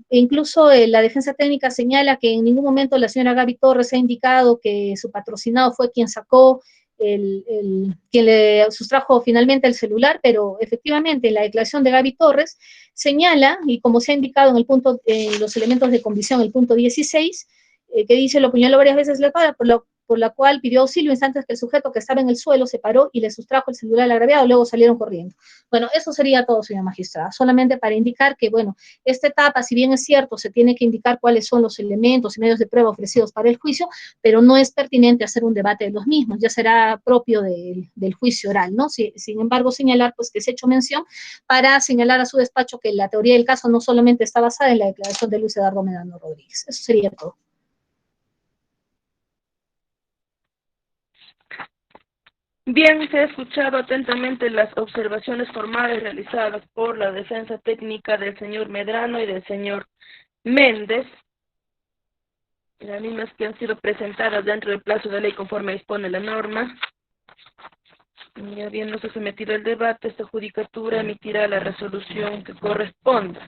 Incluso la defensa técnica señala que en ningún momento la señora Gaby Torres ha indicado que su patrocinado fue quien sacó, quien le sustrajo finalmente el celular, pero efectivamente en la declaración de Gaby Torres señala, y como se ha indicado en el punto, los elementos de convicción, el punto 16, que dice, lo apuñaló varias veces la espalda, por la cual pidió auxilio instantes que el sujeto que estaba en el suelo se paró y le sustrajo el celular al agraviado, luego salieron corriendo. Bueno, eso sería todo, señora magistrada, solamente para indicar que, bueno, esta etapa, si bien es cierto, se tiene que indicar cuáles son los elementos y medios de prueba ofrecidos para el juicio, pero no es pertinente hacer un debate de los mismos, ya será propio del juicio oral, ¿no? Sin embargo, señalar, pues, que se ha hecho mención para señalar a su despacho que la teoría del caso no solamente está basada en la declaración de Luis Eduardo Medrano Rodríguez. Eso sería todo. Bien, se ha escuchado atentamente las observaciones formales realizadas por la defensa técnica del señor Medrano y del señor Méndez, las mismas que han sido presentadas dentro del plazo de ley conforme dispone la norma. Y habiéndose sometido el debate, esta judicatura emitirá la resolución que corresponda.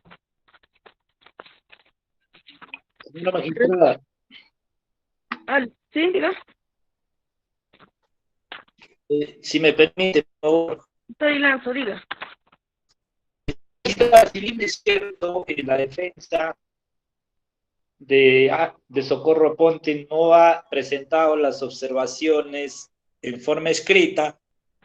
Señora magistrada. Sí, diga. Si me permite, por favor. Estoy lanzo, diga. Si bien es cierto que la defensa de Socorro Ponte no ha presentado las observaciones en forma escrita,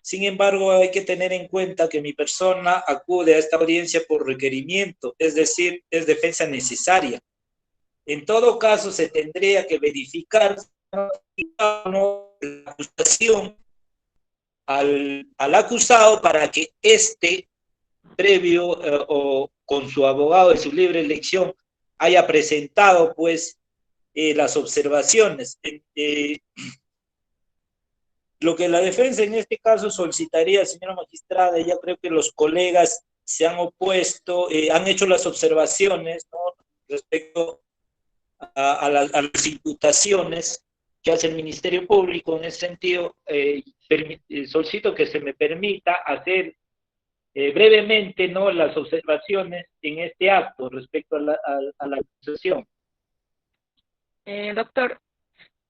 sin embargo hay que tener en cuenta que mi persona acude a esta audiencia por requerimiento, es decir, es defensa necesaria. En todo caso se tendría que verificar si no la acusación al acusado para que éste, previo o con su abogado de su libre elección, haya presentado pues las observaciones. Lo que la defensa en este caso solicitaría, señora magistrada, ya creo que los colegas se han opuesto, han hecho las observaciones, ¿no?, respecto a las imputaciones que hace el Ministerio Público. En ese sentido, solicito que se me permita hacer brevemente, ¿no?, las observaciones en este acto respecto a la acusación. Doctor,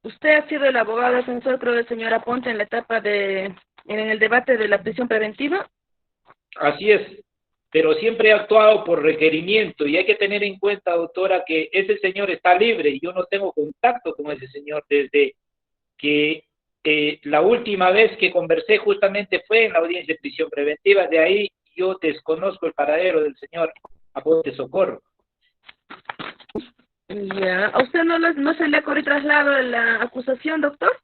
usted ha sido el abogado defensor, creo, de señora Ponte en la etapa en el debate de la prisión preventiva. Así es, pero siempre he actuado por requerimiento, y hay que tener en cuenta, doctora, que ese señor está libre y yo no tengo contacto con ese señor desde que la última vez que conversé justamente fue en la audiencia de prisión preventiva. De ahí yo desconozco el paradero del señor Aponte Socorro. Ya, ¿a usted no se le ha corrido traslado de la acusación, doctor?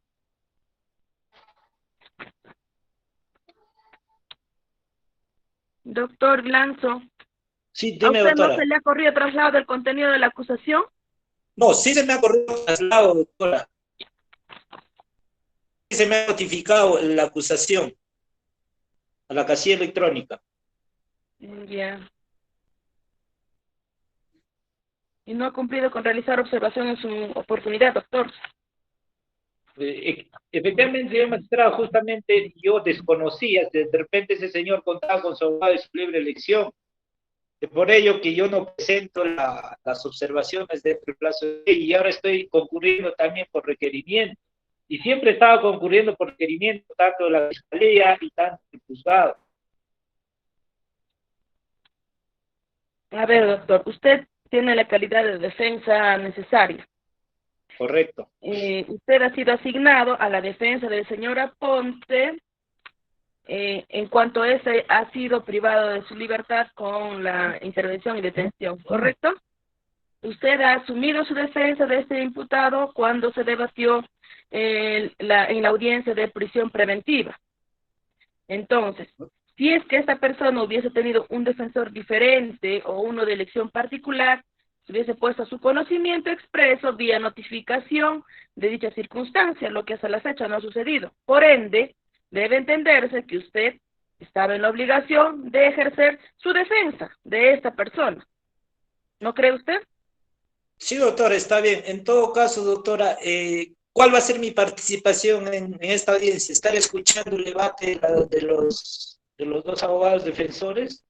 Doctor Lanzo. Sí, ¿A dime, usted doctora. no se le ha corrido traslado del contenido de la acusación? No, sí se me ha corrido traslado, doctora. Sí se me ha notificado la acusación a la casilla electrónica. Ya. Y no ha cumplido con realizar observación en su oportunidad, doctor. Efectivamente, señor magistrado, justamente yo desconocía, de repente ese señor contaba con su abogado de su libre elección. Por ello que yo no presento las observaciones dentro del plazo de ley, y ahora estoy concurriendo también por requerimiento. Y siempre estaba concurriendo por requerimiento, tanto de la Fiscalía y tanto del juzgado. A ver, doctor, usted tiene la calidad de defensa necesaria. Correcto. Usted ha sido asignado a la defensa del señor Aponte en cuanto ese ha sido privado de su libertad con la intervención y detención, ¿correcto? Usted ha asumido su defensa de este imputado cuando se debatió en la audiencia de prisión preventiva. Entonces, si es que esta persona hubiese tenido un defensor diferente o uno de elección particular, se hubiese puesto a su conocimiento expreso vía notificación de dicha circunstancia, lo que hasta la fecha no ha sucedido. Por ende, debe entenderse que usted estaba en la obligación de ejercer su defensa de esta persona. ¿No cree usted? Sí, doctora, está bien. En todo caso, doctora, ¿cuál va a ser mi participación en esta audiencia? ¿Estar escuchando el debate de los dos abogados defensores?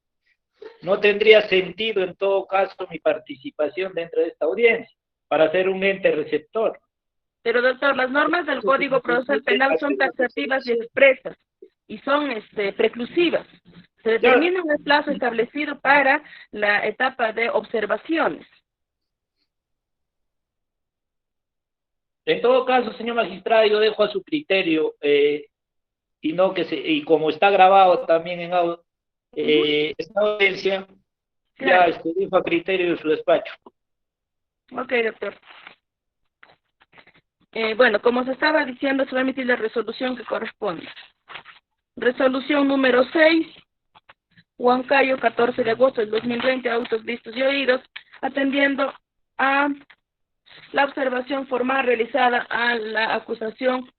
No tendría sentido, en todo caso, mi participación dentro de esta audiencia, para ser un ente receptor. Pero, doctor, las normas del Código Procesal Penal son taxativas y expresas, y son preclusivas. Se determina un plazo establecido para la etapa de observaciones. En todo caso, señor magistrado, yo dejo a su criterio, y como está grabado también en audio, esta audiencia, Claro. ya dejo a criterio de su despacho. Ok, doctor. Bueno, como se estaba diciendo, se va a emitir la resolución que corresponde. Resolución número 6, Huancayo, 14 de agosto del 2020, autos vistos y oídos, atendiendo a la observación formal realizada a la acusación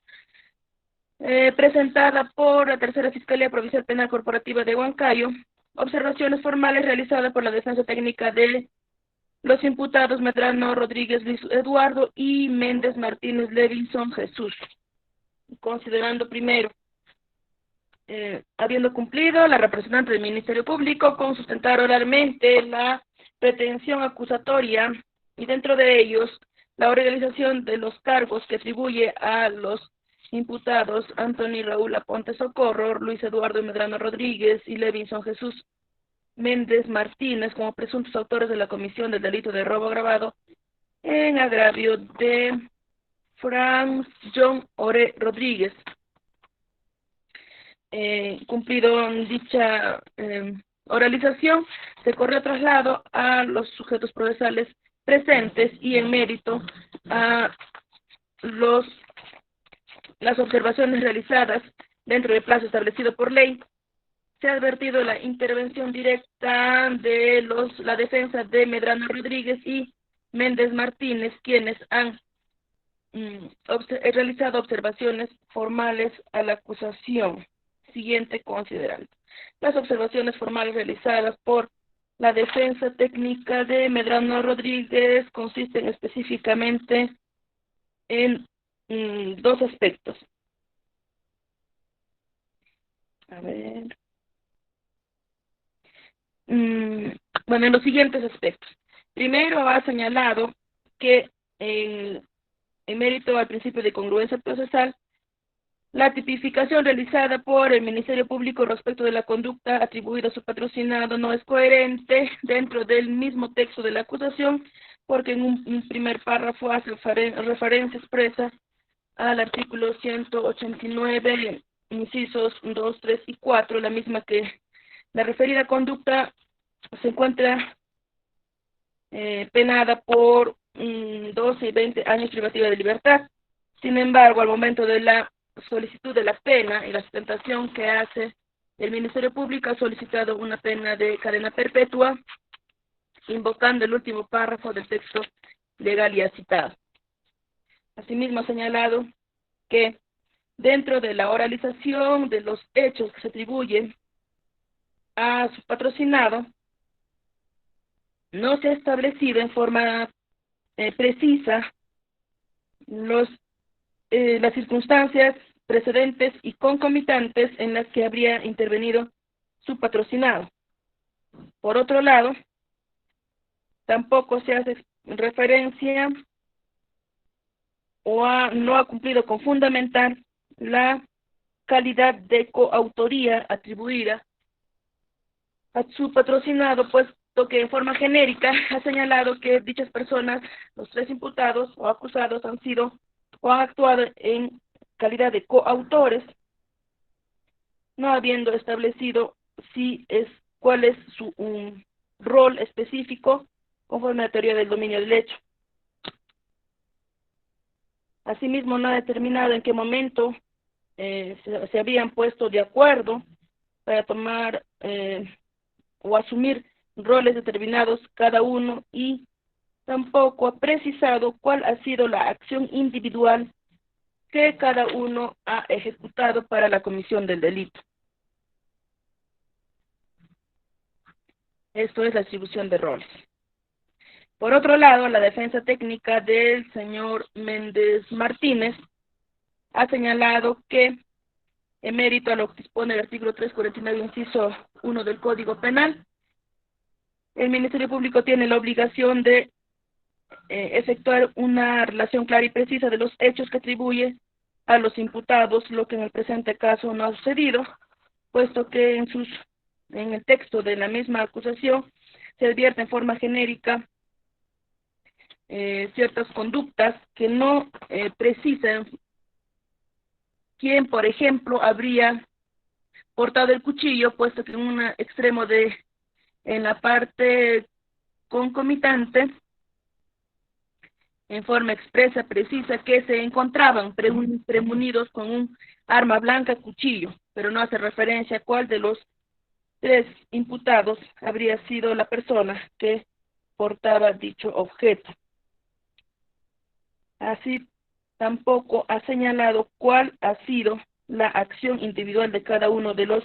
presentada por la Tercera Fiscalía Provincial Penal Corporativa de Huancayo, observaciones formales realizadas por la defensa técnica de los imputados Medrano Rodríguez Luis Eduardo y Méndez Martínez Levinson Jesús. Considerando primero, habiendo cumplido la representante del Ministerio Público con sustentar oralmente la pretensión acusatoria y dentro de ellos la organización de los cargos que atribuye a los imputados Antonio Raúl Aponte Socorro, Luis Eduardo Medrano Rodríguez y Levinson Jesús Méndez Martínez como presuntos autores de la comisión del delito de robo agravado en agravio de Franz John Ore Rodríguez. Cumplido dicha oralización, se corrió traslado a los sujetos procesales presentes y en mérito a las observaciones realizadas dentro del plazo establecido por ley, se ha advertido la intervención directa de la defensa de Medrano Rodríguez y Méndez Martínez, quienes han realizado observaciones formales a la acusación. Siguiente considerando. Las observaciones formales realizadas por la defensa técnica de Medrano Rodríguez consisten específicamente en dos aspectos. A ver. Bueno, en los siguientes aspectos. Primero, ha señalado que en mérito al principio de congruencia procesal, la tipificación realizada por el Ministerio Público respecto de la conducta atribuida a su patrocinado no es coherente dentro del mismo texto de la acusación, porque en un primer párrafo hace referencia expresa al artículo 189, incisos 2, 3 y 4, la misma que la referida conducta se encuentra penada por 12 y 20 años privativa de libertad. Sin embargo, al momento de la solicitud de la pena y la sustentación que hace el Ministerio Público, ha solicitado una pena de cadena perpetua, invocando el último párrafo del texto legal ya citado. Asimismo, ha señalado que dentro de la oralización de los hechos que se atribuyen a su patrocinado, no se ha establecido en forma precisa las circunstancias precedentes y concomitantes en las que habría intervenido su patrocinado. Por otro lado, tampoco se hace referencia o no ha cumplido con fundamentar la calidad de coautoría atribuida a su patrocinado, puesto que en forma genérica ha señalado que dichas personas, los tres imputados o acusados, han sido o han actuado en calidad de coautores, no habiendo establecido cuál es su rol específico conforme a la teoría del dominio del hecho. Asimismo, no ha determinado en qué momento se habían puesto de acuerdo para tomar o asumir roles determinados cada uno, y tampoco ha precisado cuál ha sido la acción individual que cada uno ha ejecutado para la comisión del delito. Esto es la atribución de roles. Por otro lado, la defensa técnica del señor Méndez Martínez ha señalado que, en mérito a lo que dispone el artículo 349, inciso 1 del Código Penal, el Ministerio Público tiene la obligación de efectuar una relación clara y precisa de los hechos que atribuye a los imputados, lo que en el presente caso no ha sucedido, puesto que en el texto de la misma acusación se advierte en forma genérica ciertas conductas que no precisan quién, por ejemplo, habría portado el cuchillo, puesto que en un extremo en la parte concomitante, en forma expresa, precisa, que se encontraban premunidos con un arma blanca, cuchillo, pero no hace referencia a cuál de los tres imputados habría sido la persona que portaba dicho objeto. Así, tampoco ha señalado cuál ha sido la acción individual de cada uno de los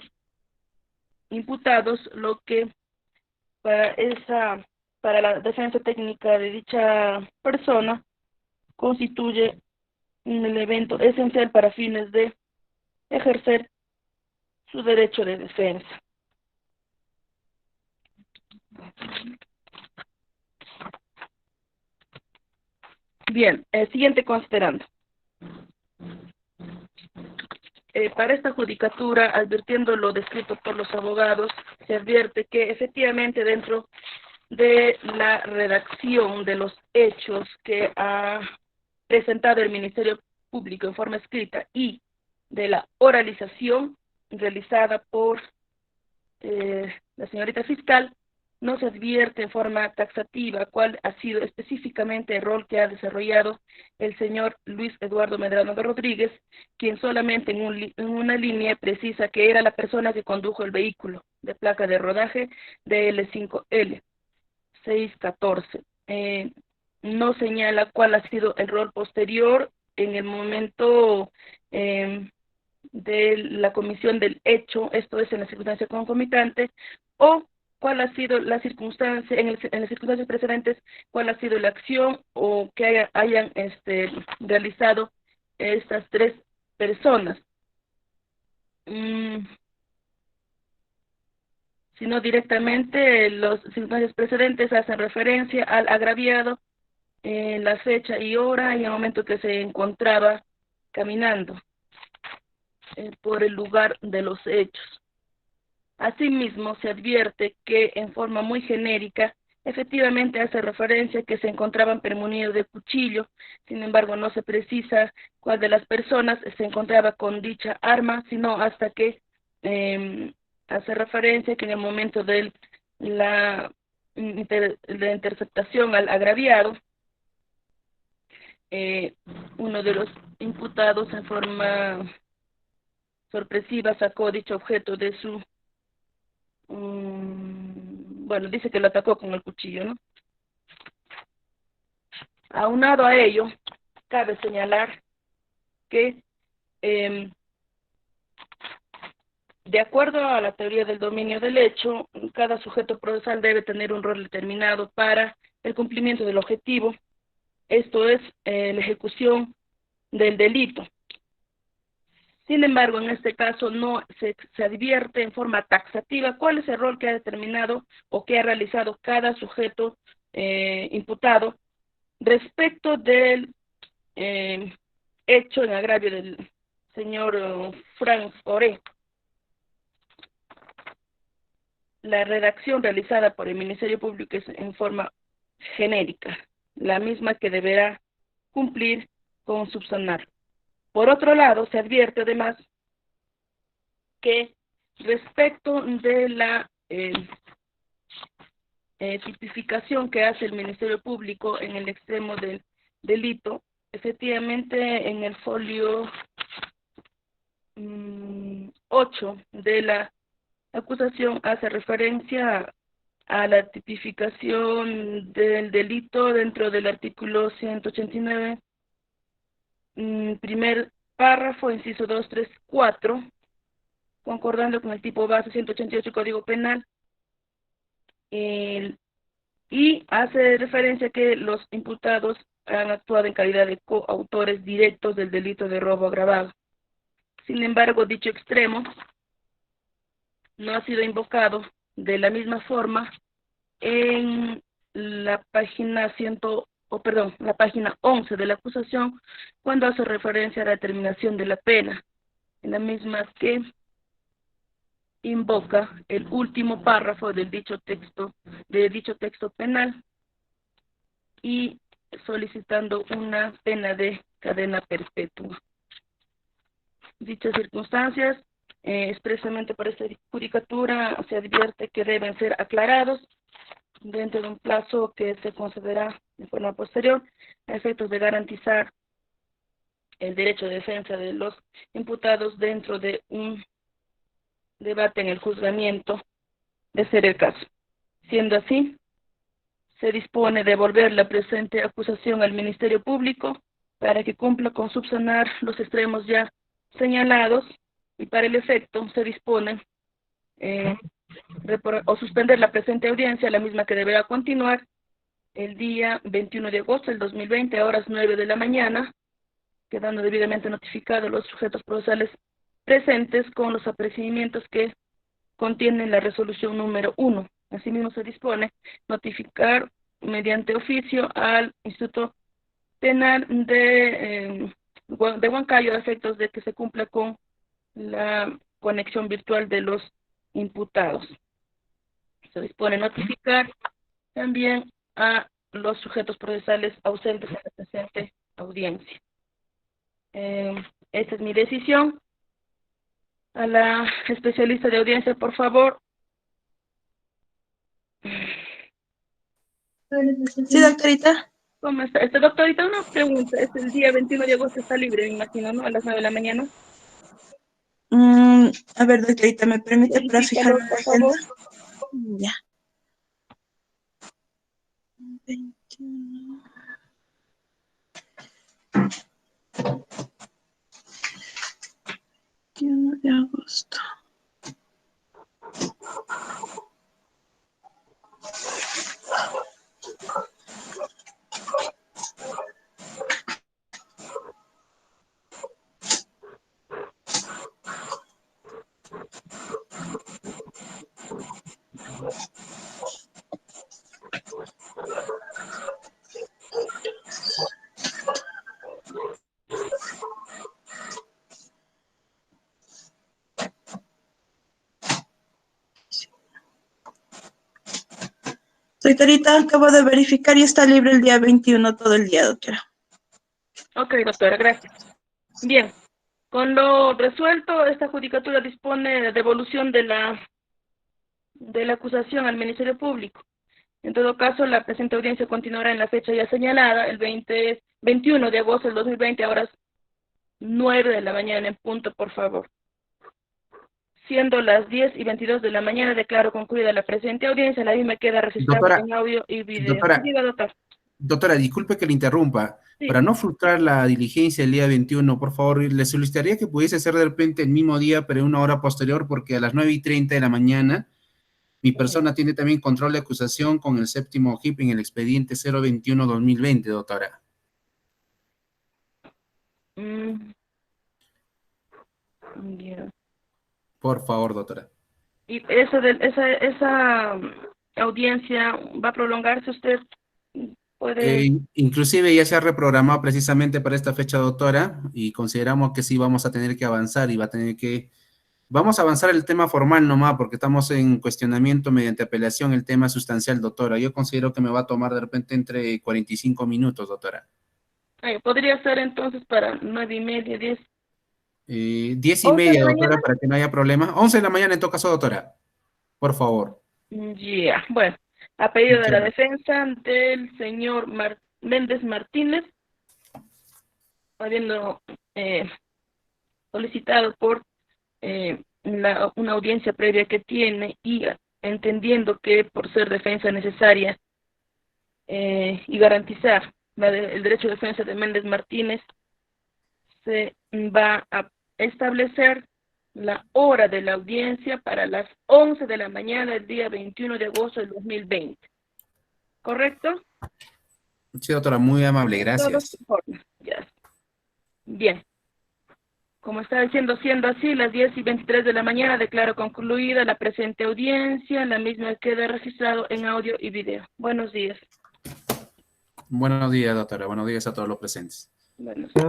imputados, lo que para la defensa técnica de dicha persona constituye un elemento esencial para fines de ejercer su derecho de defensa. Bien, siguiente considerando. Para esta judicatura, advirtiendo lo descrito por los abogados, se advierte que efectivamente dentro de la redacción de los hechos que ha presentado el Ministerio Público en forma escrita y de la oralización realizada por la señorita fiscal, no se advierte en forma taxativa cuál ha sido específicamente el rol que ha desarrollado el señor Luis Eduardo Medrano de Rodríguez, quien solamente en una línea precisa que era la persona que condujo el vehículo de placa de rodaje DL5L 614. No señala cuál ha sido el rol posterior en el momento de la comisión del hecho, esto es en la circunstancia concomitante, o cuál ha sido la circunstancia, en las circunstancias precedentes, cuál ha sido la acción o que hayan realizado estas tres personas. Sino directamente las circunstancias precedentes hacen referencia al agraviado, la fecha y hora y el momento que se encontraba caminando por el lugar de los hechos. Asimismo, se advierte que en forma muy genérica, efectivamente hace referencia que se encontraban premunidos de cuchillo, sin embargo no se precisa cuál de las personas se encontraba con dicha arma, sino hasta que hace referencia que en el momento de la interceptación al agraviado, uno de los imputados en forma sorpresiva sacó dicho objeto de su, bueno, dice que lo atacó con el cuchillo, ¿no? Aunado a ello, cabe señalar que de acuerdo a la teoría del dominio del hecho, cada sujeto procesal debe tener un rol determinado para el cumplimiento del objetivo, esto es, la ejecución del delito. Sin embargo, en este caso no se advierte en forma taxativa cuál es el rol que ha determinado o que ha realizado cada sujeto imputado respecto del hecho en agravio del señor Franz Oré. La redacción realizada por el Ministerio Público es en forma genérica, la misma que deberá cumplir con subsanar. Por otro lado, se advierte además que respecto de la tipificación que hace el Ministerio Público en el extremo del delito, efectivamente en el folio 8 de la acusación hace referencia a la tipificación del delito dentro del artículo 189, primer párrafo, inciso 2, 3, 4, concordando con el tipo base 188 Código Penal, y hace referencia que los imputados han actuado en calidad de coautores directos del delito de robo agravado. Sin embargo, dicho extremo no ha sido invocado de la misma forma en la página la página 11 de la acusación, cuando hace referencia a la determinación de la pena, en la misma que invoca el último párrafo de dicho texto penal y solicitando una pena de cadena perpetua. Dichas circunstancias, expresamente por esta judicatura, se advierte que deben ser aclarados dentro de un plazo que se concederá de forma posterior, a efectos de garantizar el derecho de defensa de los imputados dentro de un debate en el juzgamiento, de ser el caso. Siendo así, se dispone de devolver la presente acusación al Ministerio Público para que cumpla con subsanar los extremos ya señalados, y para el efecto se dispone o suspender la presente audiencia, la misma que deberá continuar el día 21 de agosto del 2020 a horas 9 de la mañana, quedando debidamente notificados los sujetos procesales presentes con los apercibimientos que contienen la resolución número 1. Asimismo se dispone notificar mediante oficio al Instituto Penal de Huancayo a efectos de que se cumpla con la conexión virtual de los imputados. Se dispone notificar también a los sujetos procesales ausentes en la presente audiencia. Esta es mi decisión. A la especialista de audiencia, por favor. Sí, doctorita. ¿Cómo está? Doctorita, una pregunta. El día 21 de agosto está libre, me imagino, ¿no? A las 9 de la mañana. A ver, doctorita, ¿me permite para Verifícalo, fijarme en la por agenda? favor. Ya. 21. 21 de agosto. Doctorita, acabo de verificar y está libre el día 21 todo el día, doctora. Ok, doctora, gracias. Bien, con lo resuelto, esta judicatura dispone de devolución de la acusación al Ministerio Público. En todo caso, la presente audiencia continuará en la fecha ya señalada, el 21 de agosto del 2020, a horas 9 de la mañana en punto, por favor. Siendo las 10:22 de la mañana, declaro concluida la presente audiencia. La misma queda registrada Doctora, en audio y video. doctora, Diga, doctor. doctora, disculpe que le interrumpa. Sí. Para no frustrar la diligencia el día 21, por favor, le solicitaría que pudiese ser de repente el mismo día, pero en una hora posterior, porque a las 9:30 de la mañana, mi persona tiene también control de acusación con el séptimo HIP en el expediente 021-2020, doctora. Yeah. Por favor, doctora. ¿Y esa audiencia va a prolongarse? ¿Usted puede...? Inclusive ya se ha reprogramado precisamente para esta fecha, doctora, y consideramos que sí vamos a tener que avanzar y vamos a avanzar el tema formal nomás, porque estamos en cuestionamiento mediante apelación el tema sustancial, doctora. Yo considero que me va a tomar de repente entre 45 minutos, doctora. ¿Podría ser entonces para 9:30, 10? 10:30, doctora, para que no haya problema. 11 de la mañana en todo caso, doctora. Por favor. Ya, bueno. A pedido de la defensa del señor Méndez Martínez, habiendo solicitado por una audiencia previa que tiene y entendiendo que por ser defensa necesaria y garantizar el derecho de defensa de Méndez Martínez, se va a establecer la hora de la audiencia para las 11 de la mañana del día 21 de agosto del 2020. ¿Correcto? Sí, doctora, muy amable, gracias. Ya. Bien. Como estaba diciendo, siendo así, las 10:23 de la mañana, declaro concluida la presente audiencia. La misma queda registrado en audio y video. Buenos días. Buenos días, doctora. Buenos días a todos los presentes. Buenos días.